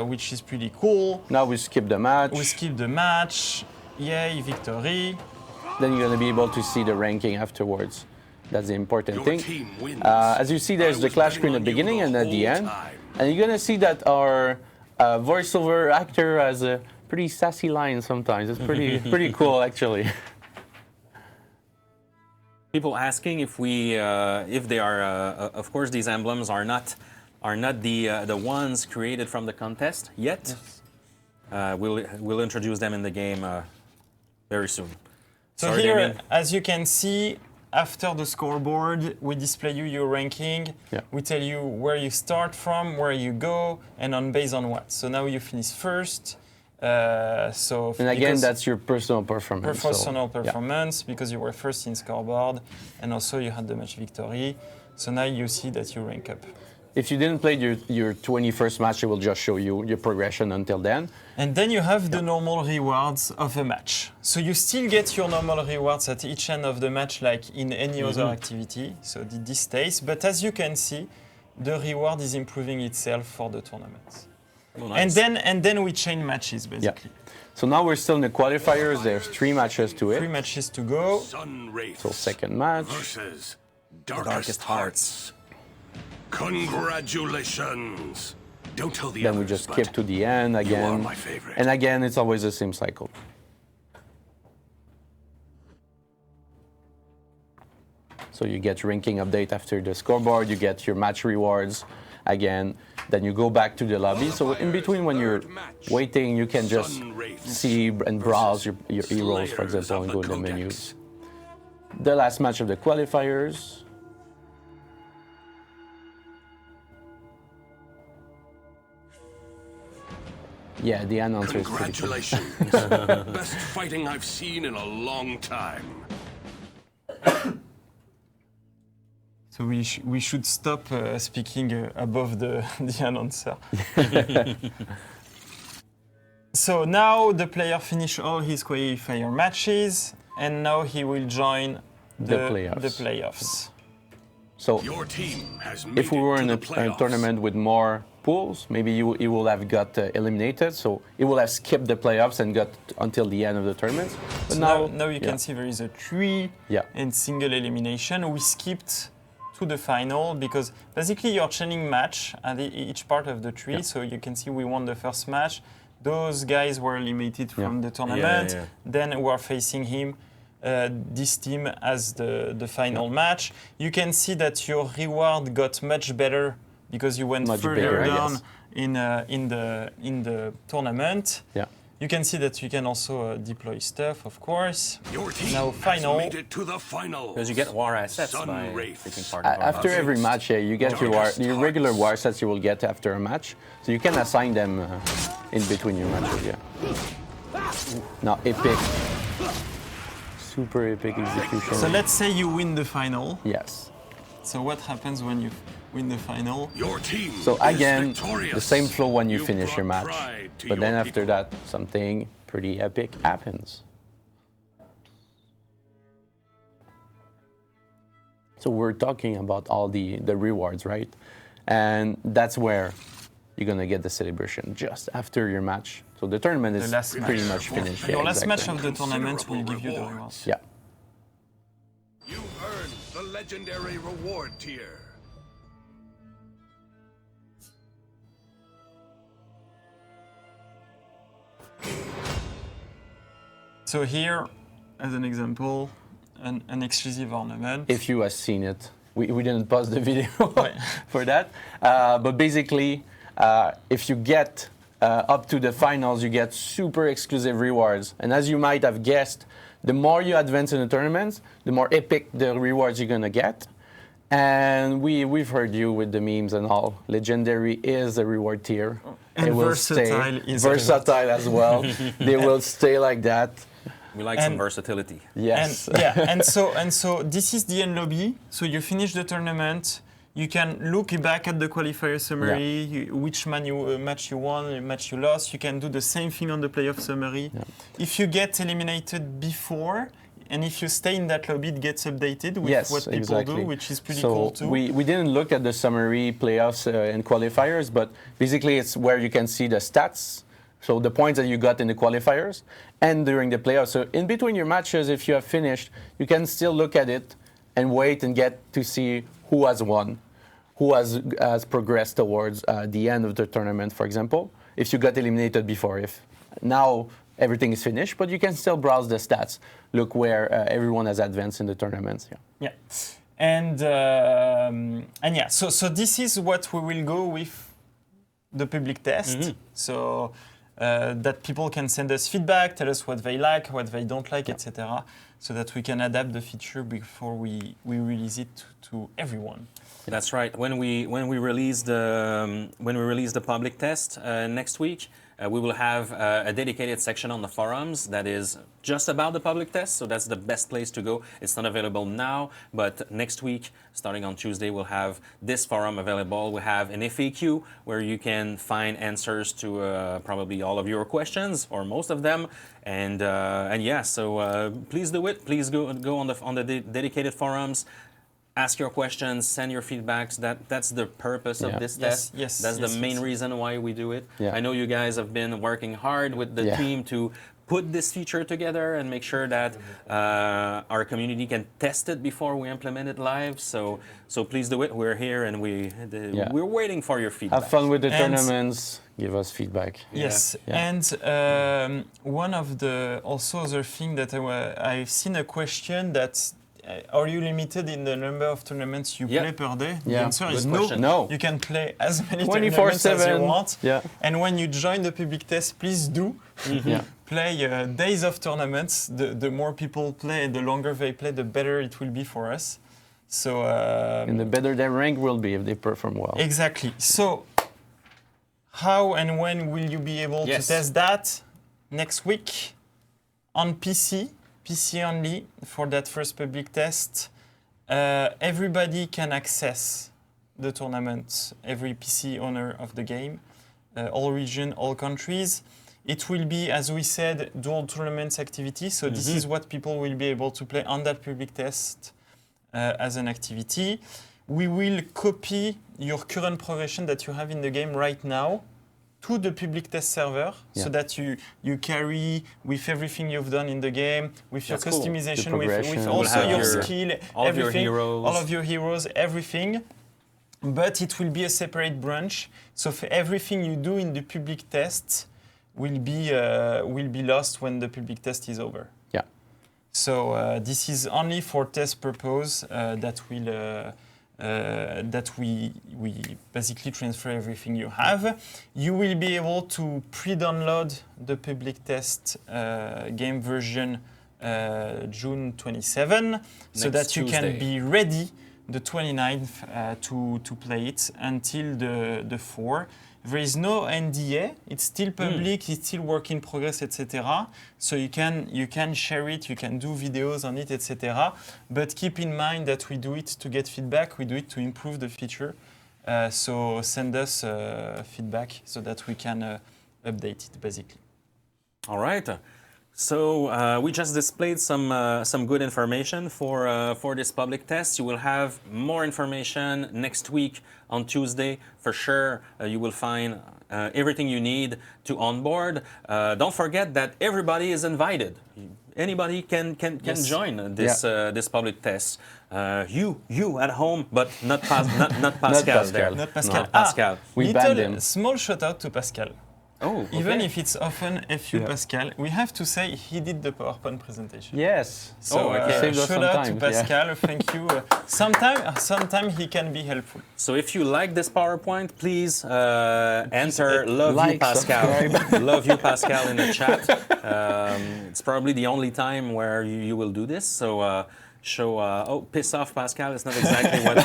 which is pretty cool. Now we skip the match. We skip the match, yay, victory. Then you're going to be able to see the ranking afterwards. That's the important thing. As you see, there's the clash screen at the beginning and at the end. And you're going to see that our voiceover actor has a pretty sassy line sometimes. It's pretty cool, actually. People asking if we, if they are, of course, these emblems are not the ones created from the contest yet. Yes. We'll introduce them in the game very soon. So sorry, here, Damien. as you can see, after the scoreboard, we display you your ranking. We tell you where you start from, where you go, and based on what. So now you finish first. And again, that's your personal performance. Personal performance, because you were first in scoreboard, and also you had the match victory. So now you see that you rank up. If you didn't play your 21st match, it will just show you your progression until then. And then you have the normal rewards of a match. So you still get your normal rewards at each end of the match like in any other activity. So this stays. But as you can see, the reward is improving itself for the tournament. Oh, nice. And then we chain matches basically. So now we're still in the qualifiers. There's 3 matches to it. 3 matches to go. Sun Wraith So second match. versus Darkest Hearts. Congratulations. Don't tell the Then we others, just but skip to the end you are again. my favorite. And again, it's always the same cycle. So you get ranking update after the scoreboard, you get your match rewards again, then you go back to the lobby. So in between when you're waiting, you can just see and browse your heroes, for example, and go to the menus. The last match of the qualifiers. Yeah, the announcer is pretty cool. Congratulations. Best fighting I've seen in a long time. So we should stop speaking above the announcer. So now the player finished all his qualifier matches, and now he will join the playoffs. So Your team has made if we were it in to a the playoffs. tournament with more pools, maybe he will have got eliminated. So he will have skipped the playoffs and got until the end of the tournament. But So now you can see there is a 3 Yeah. and single elimination. We skipped to the final because basically you're chaining match at each part of the tree. So you can see we won the first match. Those guys were eliminated from the tournament. Then we are facing him. This team as the final match. You can see that your reward got much better because you went further down in the tournament. Yeah. You can see that you can also deploy stuff, of course. Your team Now has final. made it to the final. Because you get war assets Sun by Wraith. taking part in After tournaments. every match, you get your regular war sets you will get after a match. So you can assign them in between your matches. Yeah. Now epic, super epic execution. So let's say you win the final. Yes. So what happens when you win the final? Your team So is again, victorious. the same flow when you You've finish your brought match. pride to But your then after people. that, something pretty epic happens. So we're talking about all the rewards, right? And that's where you're gonna get the celebration just after your match. So the tournament is last pretty match. much finished. Your Yeah, last match exactly. of the tournament will Considerable give you the rewards. reward. Yeah. You earned the legendary reward tier. So here, as an example, an exclusive ornament. If you have seen it, we didn't pause the video for that. But basically, if you get up to the finals, you get super exclusive rewards. And as you might have guessed, the more you advance in the tournaments, the more epic the rewards you're gonna get. And we've heard you with the memes and all. Legendary is a reward tier. And It will versatile stay is a reward. versatile as well. They will stay like that. We like some And- versatility. Yes. And, and so this is the end lobby. So you finish the tournament. You can look back at the qualifier summary, which match you won, match you lost. You can do the same thing on the playoff summary. If you get eliminated before, and if you stay in that lobby, it gets updated with Yes, what people exactly. do, which is pretty so cool too. we didn't look at the summary playoffs and qualifiers, but basically it's where you can see the stats, so the points that you got in the qualifiers and during the playoffs. So in between your matches, if you have finished, you can still look at it and wait and get to see who has won, who has progressed towards the end of the tournament, for example, if you got eliminated before. If now everything is finished, but you can still browse the stats, look where everyone has advanced in the tournaments. Yeah. Yeah, and yeah, so this is what we will go with the public test. So that people can send us feedback, tell us what they like, what they don't like, etc., so that we can adapt the feature before we release it to everyone. That's right. When we release the public test next week, We will have a dedicated section on the forums that is just about the public test, so that's the best place to go. It's not available now, but next week, starting on Tuesday, we'll have this forum available. We have an FAQ where you can find answers to probably all of your questions, or most of them. And yeah, so please do it. Please go on the dedicated forums. Ask your questions, send your feedbacks. That's the purpose of this test. Yes, that's the main reason why we do it. Yeah. I know you guys have been working hard with the team to put this feature together and make sure that our community can test it before we implement it live. So please do it. We're here and we're waiting for your feedback. Have fun with the tournaments. Give us feedback. Yes, and one of the also other thing that I've seen a question that. Are you limited in the number of tournaments you play per day? The answer is no. You can play as many tournaments as you want. Yeah. And when you join the public test, please do play days of tournaments. The more people play, the longer they play, the better it will be for us. So and the better their rank will be if they perform well. Exactly. So how and when will you be able to test that? Next week on PC only for that first public test. Everybody can access the tournament, every PC owner of the game, all region, all countries. It will be, as we said, dual tournaments activity. So this is what people will be able to play on that public test as an activity. We will copy your current progression that you have in the game right now to the public test server, so that you carry with everything you've done in the game, with your customization, with also your skill, everything, all of your heroes, everything. But it will be a separate branch. So for everything you do in the public test will be lost when the public test is over. Yeah. So this is only for test purpose that we basically transfer everything you have. You will be able to pre-download the public test game version June 27, so that you can be ready the 29th to play it until the 4. There is no NDA. It's still public. It's still work in progress, etc. So you can share it. You can do videos on it, etc. But keep in mind that we do it to get feedback. We do it to improve the feature. So send us feedback so that we can update it, basically. All right. So we just displayed some good information for this public test. You will have more information next week on Tuesday for sure. You will find everything you need to onboard. Don't forget that everybody is invited. Anybody can join this public test. You at home, but not Pascal. Not Pascal. No, Pascal. We banned him. Small shout out to Pascal. Oh, okay. Even if it's often FU Pascal, we have to say he did the PowerPoint presentation. Yes. So shout out to Pascal. Thank you. Sometime he can be helpful. So if you like this PowerPoint, please enter "Love You Pascal." Love You Pascal in the chat. It's probably the only time where you will do this. So show piss off Pascal. It's not exactly what we.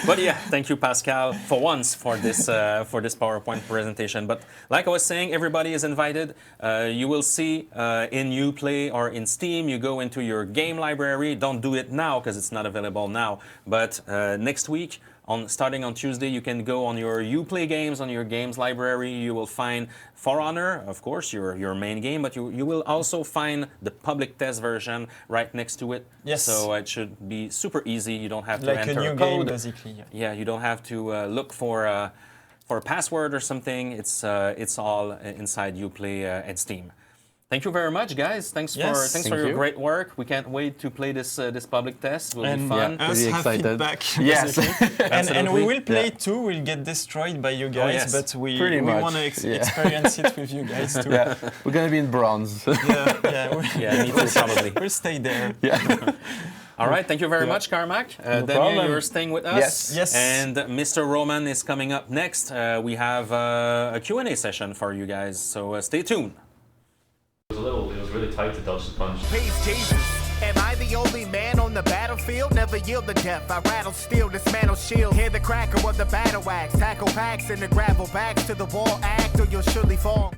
But yeah, thank you, Pascal, for once for this PowerPoint presentation. But like I was saying, everybody is invited. You will see in Uplay or in Steam, you go into your game library. Don't do it now because it's not available now. But next week, starting on Tuesday, you can go on your Uplay games, on your games library. You will find For Honor, of course, your main game, but you will also find the public test version right next to it. Yes. So it should be super easy. You don't have to like enter a new code. game, basically. Yeah, you don't have to look for a password or something. It's all inside Uplay and Steam. Thank you very much, guys. Thanks for your great work. We can't wait to play this public test. It will be fun. Us Really have excited. feedback. Yes. and we will play too. We'll get destroyed by you guys, yes. but we Pretty much. want to experience it with you guys too. Yeah, we're gonna be in bronze. Yeah, me too, probably. We'll stay there. Yeah. All right, thank you very much, Carmack. Daniel, problem. you're staying with us. Yes. And Mr. Roman is coming up next. We have a Q&A session for you guys, so stay tuned. It was really tight to dodge the punch. Pays Jesus Am I the only man on the battlefield? Never yield to death. I rattle steel, dismantle shield. Hear the crackle of the battle axe. Tackle packs in the gravel backs to the wall. Act or you'll surely fall.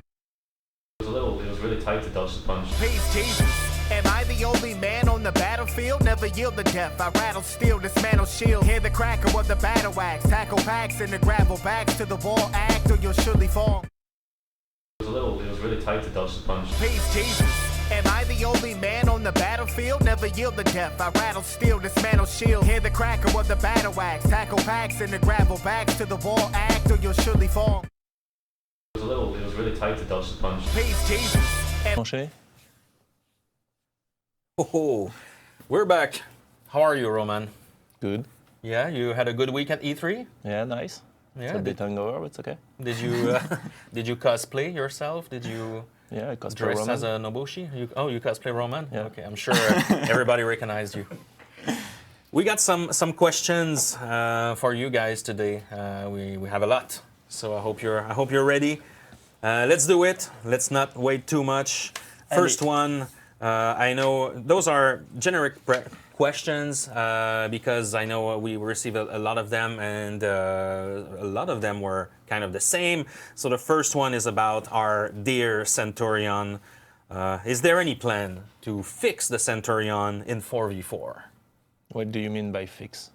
It was really tight to dodge the punch. Peace, Jesus. Am I the only man on the battlefield? Never yield to death. I rattle steel, dismantle shield. Hear the crackle of the battle axe. Tackle packs in the gravel backs to the wall. Act or you'll surely fall. It was really tight to dodge the punch. Peace, Jesus. Am I the only man on the battlefield? Never yield to death. I rattle steel, dismantle shield. Hear the crackle of the battle axe. Tackle packs in the gravel backs to the wall. Act or you'll surely fall. It was really tight to dodge the punch. Peace, Jesus. Enchaîner? Oh, we're back. How are you, Roman? Good. Yeah, you had a good week at E3? Yeah, nice. Yeah. It's a bit hungover, but it's okay. Did you did you cosplay yourself? Did you Yeah, I cosplay dress Roman. as a Nobushi? You cosplay Roman? Yeah. Okay, I'm sure everybody recognized you. We got some questions for you guys today. We have a lot, so I hope you're ready. Let's do it. Let's not wait too much. First one. I know those are generic questions because I know we received a lot of them, and a lot of them were kind of the same. So the first one is about our dear Centurion. Is there any plan to fix the Centurion in 4v4? What do you mean by fix?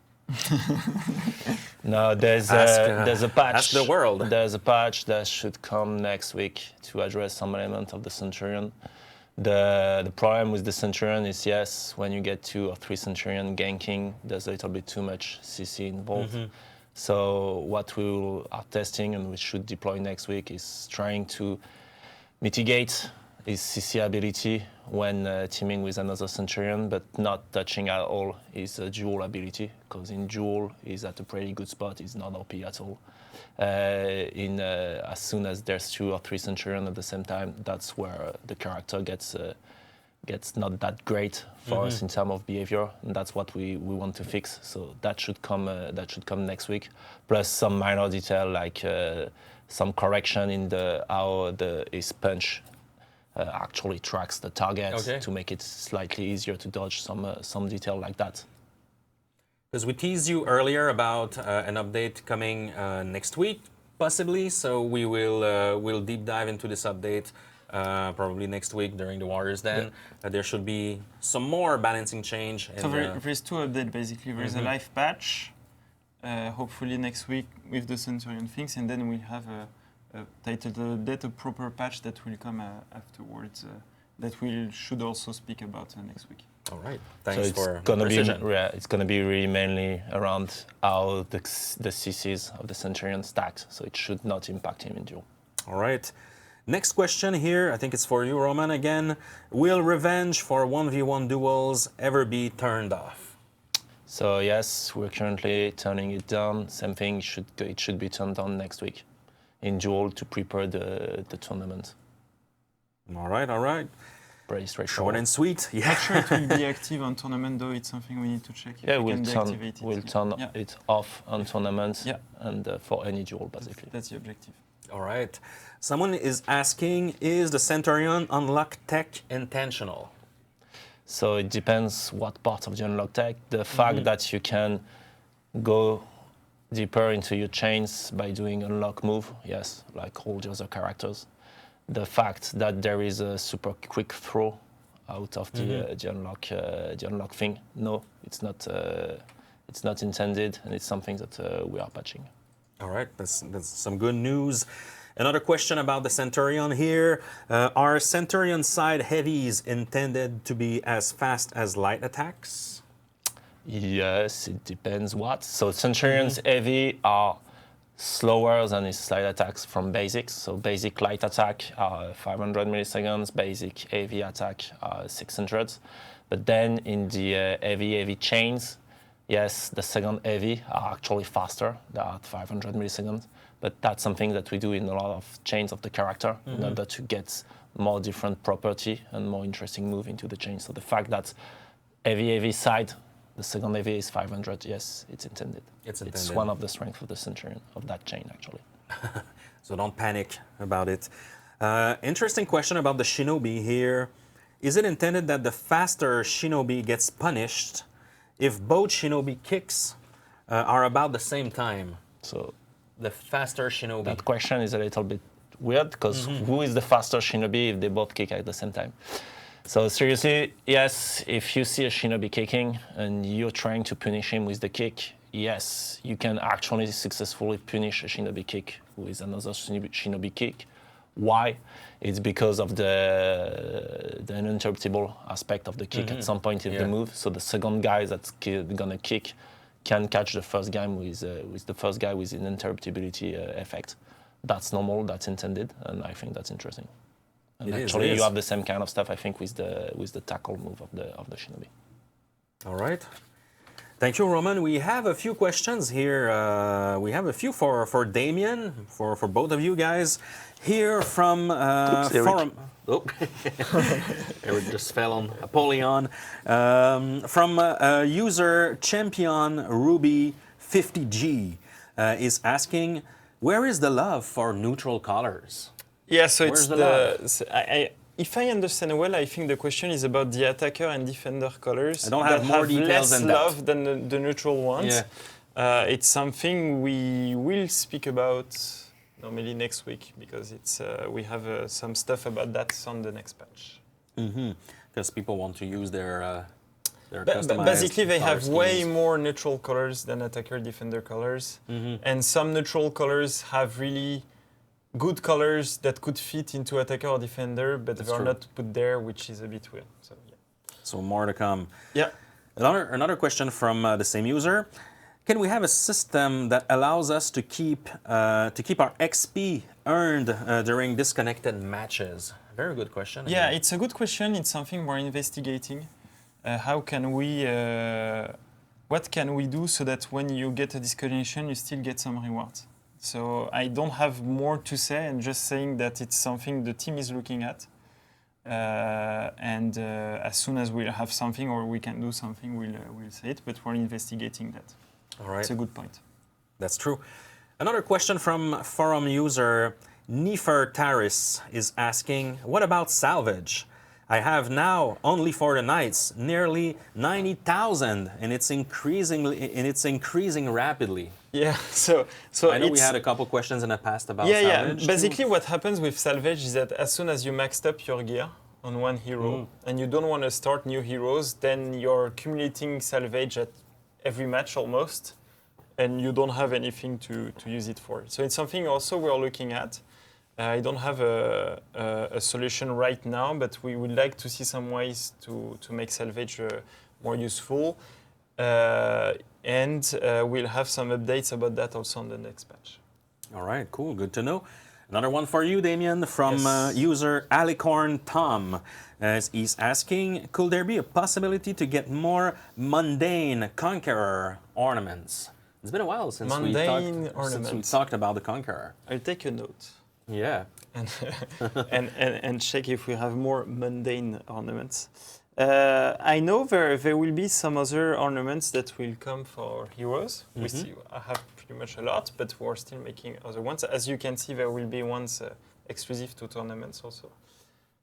No, there's a patch. Ask the world. There's a patch that should come next week to address some element of the Centurion. The problem with the Centurion is, yes, when you get 2 or 3 Centurion ganking, there's a little bit too much CC involved. So what we are testing and we should deploy next week is trying to mitigate his CC ability when teaming with another Centurion, but not touching at all his dual ability, because in dual he's at a pretty good spot, he's not OP at all. As soon as there's 2 or 3 Centurion at the same time, that's where the character gets not that great for us in terms of behavior, and that's what we want to fix. So that should come next week. Plus some minor detail like some correction in how his punch actually tracks the target to make it slightly easier to dodge, some detail like that. Because we teased you earlier about an update coming next week, possibly. So we'll deep dive into this update probably next week during the Warriors. Then there should be some more balancing change. So there's 2 updates basically. There's a live patch, hopefully next week with the Centurion things, and then we'll have a titled update, a proper patch that will come afterwards. That we should also speak about next week. All right. Thanks for precision. It's going to be really mainly around how the CCs of the Centurion stacked, so it should not impact him in duel. All right. Next question here, I think it's for you, Roman, again. Will revenge for 1v1 duels ever be turned off? So yes, we're currently turning it down. Same thing, it should be turned on next week in duel to prepare the tournament. All right. Pretty straightforward. Short and sweet. Yeah. Not sure it will be active on tournament though. It's something we need to check. Yeah, we'll turn it off on tournaments and for any duel basically. That's the objective. All right. Someone is asking, is the Centurion unlock tech intentional? So it depends what part of the unlock tech. The fact that you can go deeper into your chains by doing unlock move, yes, like all the other characters. The fact that there is a super quick throw out of the unlock thing, no, it's not intended, and it's something that we are patching. All right, that's some good news. Another question about the Centurion here. Are Centurion side heavies intended to be as fast as light attacks? Yes, it depends what. So Centurion's heavy are slower than his slide attacks from basics. So basic light attack are 500 milliseconds, basic heavy attack are 600. But then in the heavy chains, yes, the second heavy are actually faster. They are at 500 milliseconds. But that's something that we do in a lot of chains of the character in order to get more different property and more interesting move into the chain. So the fact that heavy side, the second heavy is 500, yes, it's intended. It's one of the strengths of the Centurion, of that chain, actually. So don't panic about it. Interesting question about the Shinobi here. is it intended that the faster shinobi gets punished if both shinobi kicks are about the same time? So the faster shinobi. That question is a little bit weird because who is the faster shinobi if they both kick at the same time? So seriously, yes, if you see a shinobi kicking and you're trying to punish him with the kick, yes, you can actually successfully punish a shinobi kick with another shinobi kick. Why? It's because of the uninterruptible aspect of the kick at some point in the move. So the second guy that's gonna kick can catch the first guy with the first guy with an interruptibility effect. That's normal. That's intended, and I think that's interesting. And actually, you have the same kind of stuff, I think, with the tackle move of the shinobi. All right. Thank you, Roman. We have a few questions here. We have a few for Damien, for both of you guys. Here from Forum. Oh, Eric just fell on Apollyon. From user Champion Ruby 50G is asking, where is the love for neutral colors? Yeah, so Where's it's the if I understand well, I think the question is about the attacker and defender colors I don't have more details less than that. love than the neutral ones. Yeah. It's something we will speak about normally next week because it's we have some stuff about that on the next patch. Because people want to use their customized basically, they color have way schemes. more neutral colors than attacker defender colors, and some neutral colors have really good colors that could fit into attacker or defender, but they are not put there, which is a bit weird. So yeah. So more to come. Yeah. Another question from the same user. Can we have a system that allows us to keep our XP earned during disconnected matches? Very good question. Yeah, it's a good question. It's something we're investigating. How can we? What can we do so that when you get a disconnection, you still get some rewards? So I don't have more to say. I'm just saying that it's something the team is looking at. And as soon as we'll have something or we can do something, we'll say it. But we're investigating that. All right. It's a good point. That's true. Another question from forum user Nefer Taris is asking, what about salvage? I have now, only for the nights, nearly 90,000, and it's increasing rapidly. Yeah, so I know we had a couple questions in the past about salvage. Yeah. Basically, what happens with salvage is that as soon as you maxed up your gear on one hero and you don't want to start new heroes, then you're accumulating salvage at every match almost, and you don't have anything to use it for. So it's something also we're looking at. I don't have a solution right now, but we would like to see some ways to make salvage more useful. And we'll have some updates about that also on the next patch. All right, cool, good to know. Another one for you, Damien, from user Alicorn Tom. He's asking, could there be a possibility to get more mundane Conqueror ornaments? It's been a while since we talked about the Conqueror. I'll take a note. Yeah. And check if we have more mundane ornaments. I know there will be some other ornaments that will come for heroes. We have pretty much a lot, but we're still making other ones. As you can see, there will be ones exclusive to tournaments also.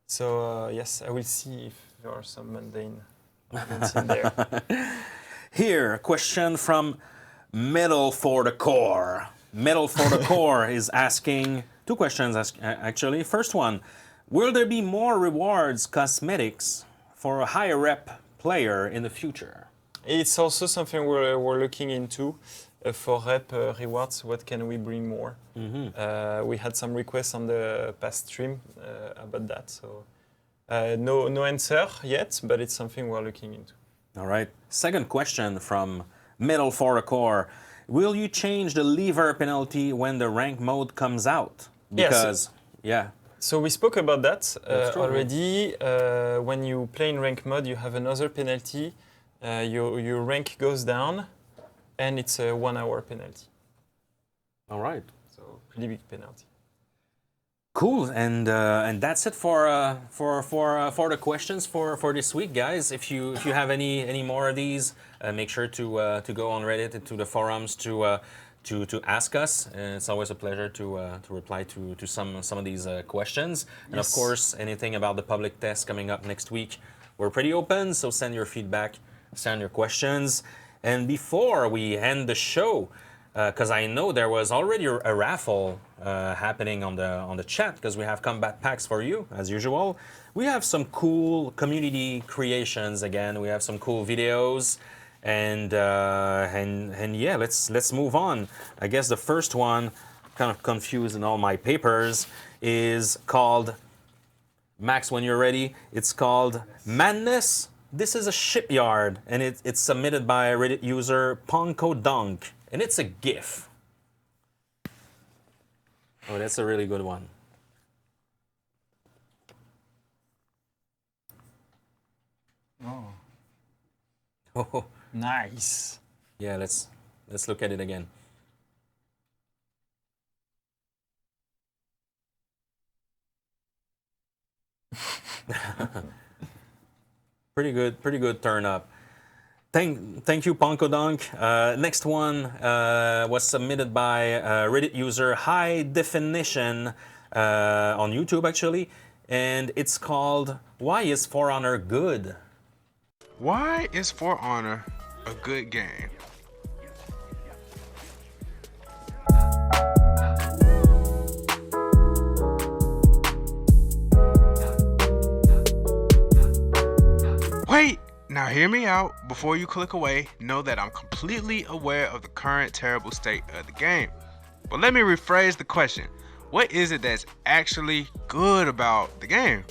So yes, I will see if there are some mundane ornaments in there. Here, a question from Metal for the Core. Metal for the Core is asking two questions actually. First one, will there be more rewards cosmetics for a higher rep player in the future? It's also something we're looking into for rep rewards. What can we bring more? We had some requests on the past stream about that. So no answer yet, but it's something we're looking into. All right. Second question from Metal for the Core. Will you change the lever penalty when the rank mode comes out? Because, So we spoke about that already. When you play in rank mode, you have another penalty. Your rank goes down, and it's a 1 hour penalty. All right. So pretty big penalty. Cool, and that's it for the questions for this week, guys. If you have any more of these, make sure to go on Reddit and to the forums to ask us. And it's always a pleasure to reply to some of these questions. And of Yes. course, anything about the public test coming up next week, we're pretty open. So send your feedback, send your questions. And before we end the show, because I know there was already a raffle happening on the chat, because we have combat packs for you as usual. We have some cool community creations again. We have some cool videos, and yeah, let's move on. I guess the first one, kind of confused in all my papers, is called Max. When you're ready, it's called Madness. This is a shipyard, and it's submitted by Reddit user Ponko Dunk. And it's a GIF. Oh, that's a really good one. Oh, Nice. yeah. Let's look at it again. Pretty good turn up. Thank you, Ponko Dunk. Next one was submitted by Reddit user High Definition on YouTube, actually, and it's called "Why is For Honor Good?" Why is For Honor a good game? Wait! Now hear me out. Before you click away, know that I'm completely aware of the current terrible state of the game. But let me rephrase the question. What is it that's actually good about the game?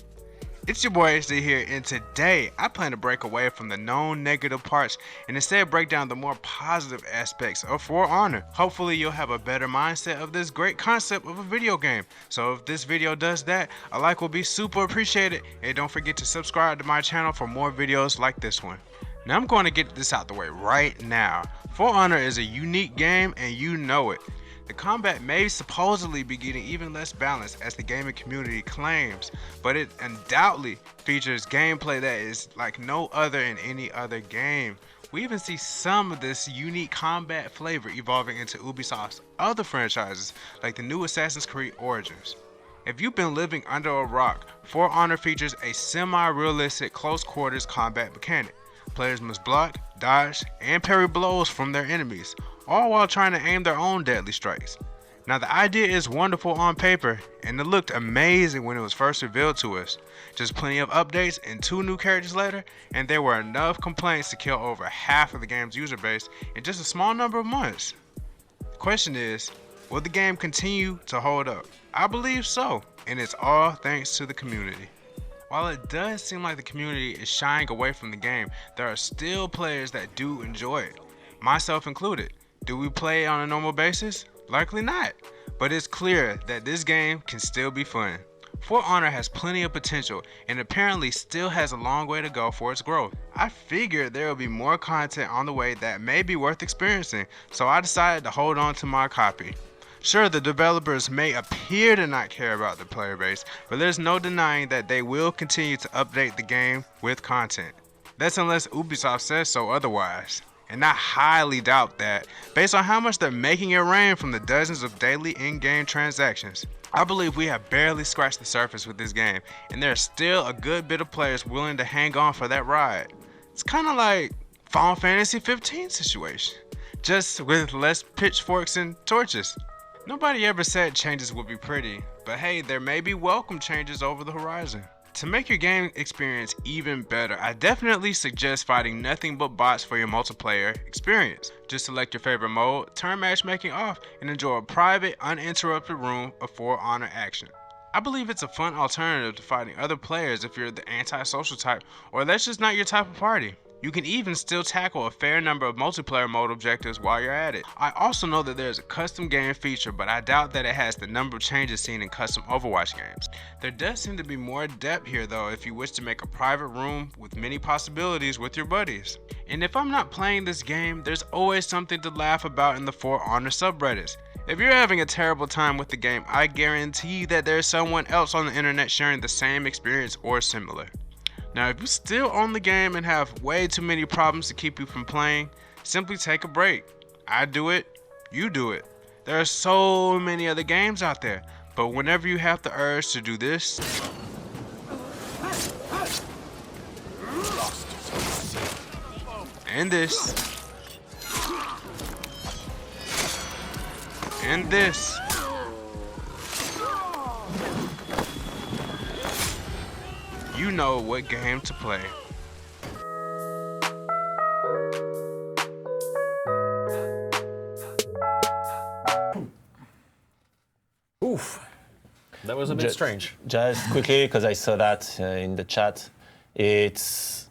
It's your boy HD here, and today I plan to break away from the known negative parts and instead break down the more positive aspects of For Honor. Hopefully you'll have a better mindset of this great concept of a video game. So if this video does that, a like will be super appreciated, and don't forget to subscribe to my channel for more videos like this one. Now I'm going to get this out the way right now. For Honor is a unique game, and you know it. The combat may supposedly be getting even less balanced as the gaming community claims, but it undoubtedly features gameplay that is like no other in any other game. We even see some of this unique combat flavor evolving into Ubisoft's other franchises, like the new Assassin's Creed Origins. If you've been living under a rock, For Honor features a semi-realistic close quarters combat mechanic. Players must block, dodge, and parry blows from their enemies, all while trying to aim their own deadly strikes. Now the idea is wonderful on paper, and it looked amazing when it was first revealed to us. Just plenty of updates and 2 new characters later, and there were enough complaints to kill over half of the game's user base in just a small number of months. The question is, will the game continue to hold up? I believe so, and it's all thanks to the community. While it does seem like the community is shying away from the game, there are still players that do enjoy it, myself included. Do we play it on a normal basis? Likely not, but it's clear that this game can still be fun. For Honor has plenty of potential and apparently still has a long way to go for its growth. I figured there will be more content on the way that may be worth experiencing, so I decided to hold on to my copy. Sure, the developers may appear to not care about the player base, but there's no denying that they will continue to update the game with content. That's unless Ubisoft says so otherwise. And I highly doubt that, based on how much they're making it rain from the dozens of daily in-game transactions. I believe we have barely scratched the surface with this game, and there's still a good bit of players willing to hang on for that ride. It's kind of like Final Fantasy 15 situation, just with less pitchforks and torches. Nobody ever said changes would be pretty, but hey, there may be welcome changes over the horizon. To make your game experience even better, I definitely suggest fighting nothing but bots for your multiplayer experience. Just select your favorite mode, turn matchmaking off, and enjoy a private, uninterrupted room of For Honor action. I believe it's a fun alternative to fighting other players if you're the antisocial type, or that's just not your type of party. You can even still tackle a fair number of multiplayer mode objectives while you're at it. I also know that there's a custom game feature, but I doubt that it has the number of changes seen in custom Overwatch games. There does seem to be more depth here though if you wish to make a private room with many possibilities with your buddies. And if I'm not playing this game, there's always something to laugh about in the For Honor subreddits. If you're having a terrible time with the game, I guarantee that there's someone else on the internet sharing the same experience or similar. Now, if you still own the game and have way too many problems to keep you from playing, simply take a break. I do it, you do it. There are so many other games out there, but whenever you have the urge to do this, and this, and this, you know what game to play. Oof. That was a bit strange. Just quickly, because I saw that in the chat, it's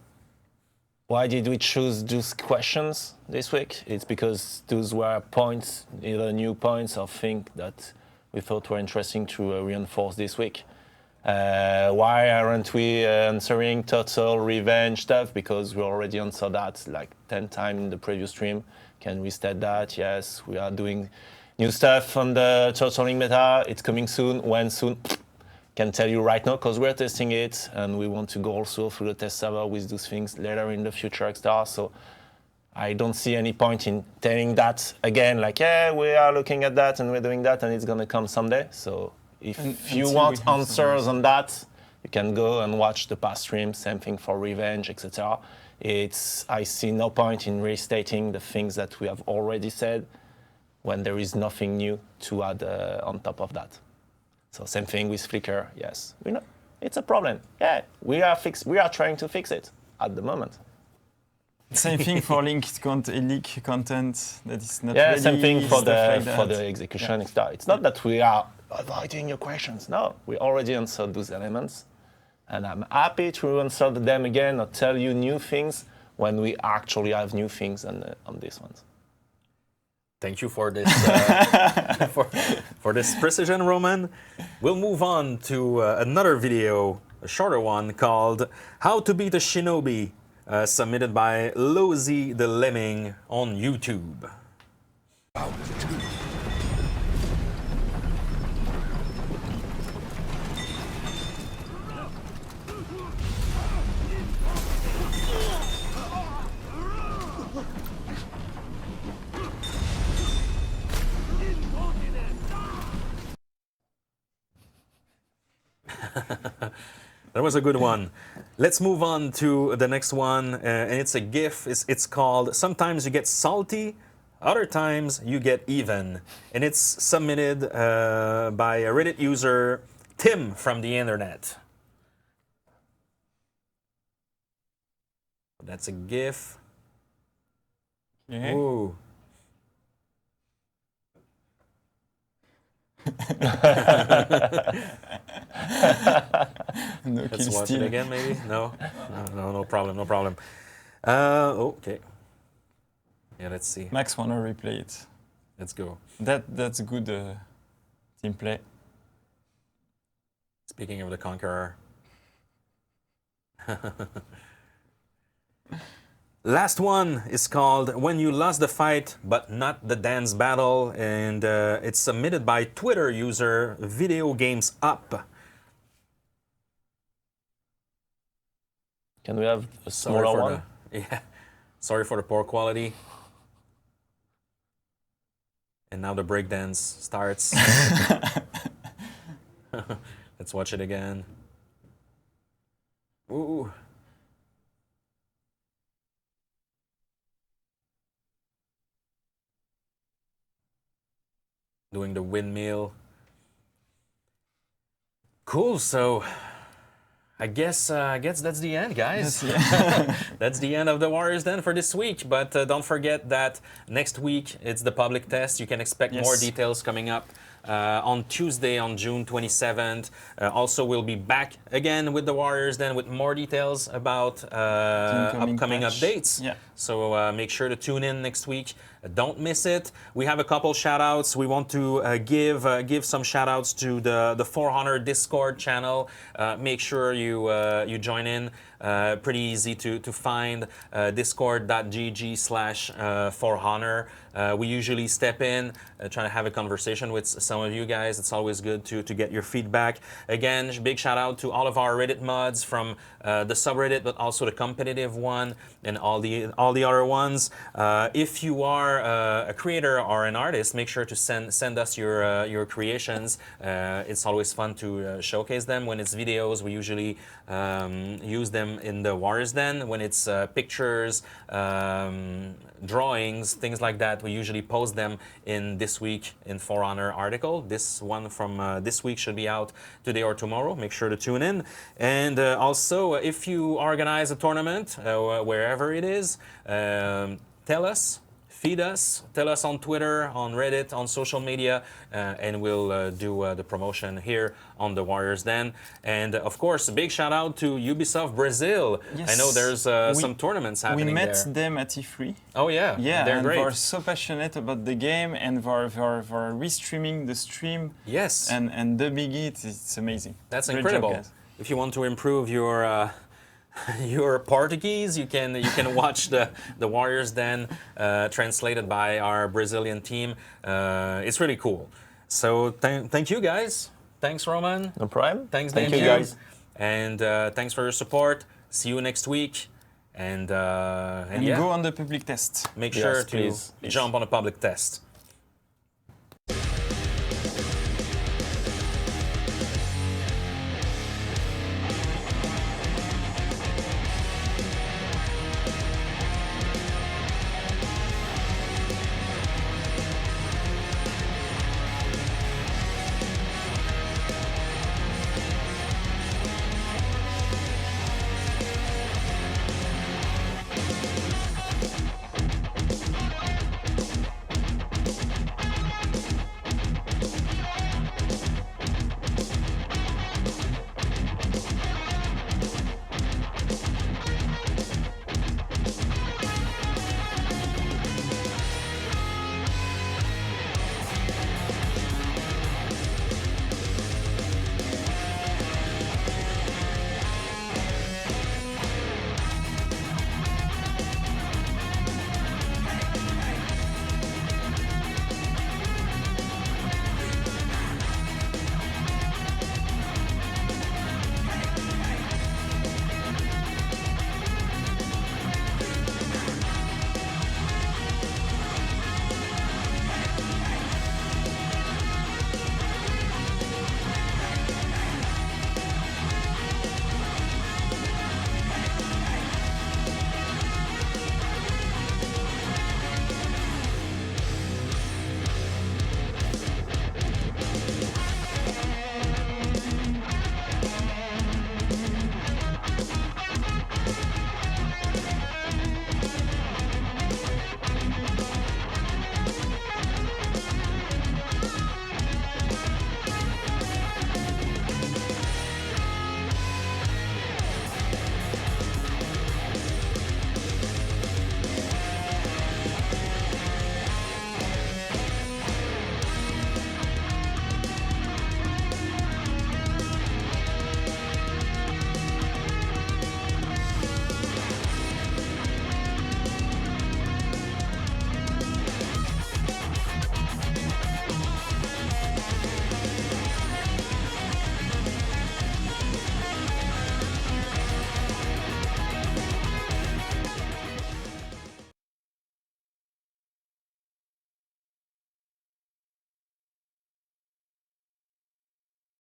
why did we choose those questions this week? It's because those were points, either new points or things that we thought were interesting to reinforce this week. Why aren't we answering Turtle Revenge stuff? Because we already answered that like 10 times in the previous stream. Can we state that? Yes, we are doing new stuff on the Turtling meta. It's coming soon. When soon? Can tell you right now because we're testing it and we want to go also through the test server with those things later in the future, etc. So I don't see any point in telling that again, like, yeah, we are looking at that and we're doing that and it's going to come someday. So if you want answers on that, you can go and watch the past stream, same thing for Revenge, etc. I see no point in restating the things that we have already said when there is nothing new to add on top of that. So same thing with Flickr, yes. We know it's a problem. Yeah, we are trying to fix it at the moment. Same thing for leak content that is not yeah, ready. Same thing for like the execution, etc. It's not that we are avoiding your questions. No, we already answered those elements. And I'm happy to answer them again or tell you new things when we actually have new things on these ones. Thank you for this for this precision, Roman. We'll move on to another video, a shorter one, called How to Beat a Shinobi, submitted by Lozy the Lemming on YouTube. That was a good one. Let's move on to the next one, and it's a GIF. It's called Sometimes You Get Salty, Other Times You Get Even. And it's submitted by a Reddit user, Tim from the internet. That's a GIF. Yeah. Ooh. Let's watch it again, maybe? No, no problem, no problem. Okay. Yeah, let's see. Max wanna replay it. Let's go. That's good team play. Speaking of the Conqueror. Last one is called When You Lost the Fight But Not the Dance Battle, and it's submitted by Twitter user Video Games Up. Can we have a smaller one? Yeah, sorry for the poor quality. And now the breakdance starts. Let's watch it again. Ooh. Doing the windmill. Cool, so I guess that's the end, guys. That's the end of the Warriors Den for this week. But don't forget that next week it's the public test. You can expect more details coming up on Tuesday, on June 27th. Also, we'll be back again with the Warriors Den with more details about upcoming updates. Yeah. So make sure to tune in next week. Don't miss it. We have a couple shout-outs. We want to give some shout-outs to the 400 Discord channel. Make sure you join in. pretty easy to find. Discord.gg/For we usually step in, try to have a conversation with some of you guys. It's always good to get your feedback. Again, big shout out to all of our Reddit mods from the subreddit, but also the competitive one and all the other ones. If you are a creator or an artist, make sure to send us your creations. It's always fun to showcase them. When it's videos, we usually use them in the Warriors Den. When it's pictures, drawings, things like that, we usually post them in This Week in For Honor article. This one from this week should be out today or tomorrow. Make sure to tune in. And also, if you organize a tournament, wherever it is, tell us. Feed us, tell us on Twitter, on Reddit, on social media, and we'll do the promotion here on the Warriors Den. And of course, a big shout out to Ubisoft Brazil. Yes. I know there's some tournaments happening there. We met them at E3. Oh yeah, yeah, they're and great. They're so passionate about the game and for restreaming the stream. Yes. And the biggie, it's amazing. That's Great incredible. job, guys. If you want to improve your your Portuguese, you can watch the Warriors Den translated by our Brazilian team. It's really cool. So thank you guys. Thanks Roman. No problem. Thanks Thank Damien. you guys. And thanks for your support. See you next week. And yeah, go on the public test. Make sure Yes, to please. jump on a public test.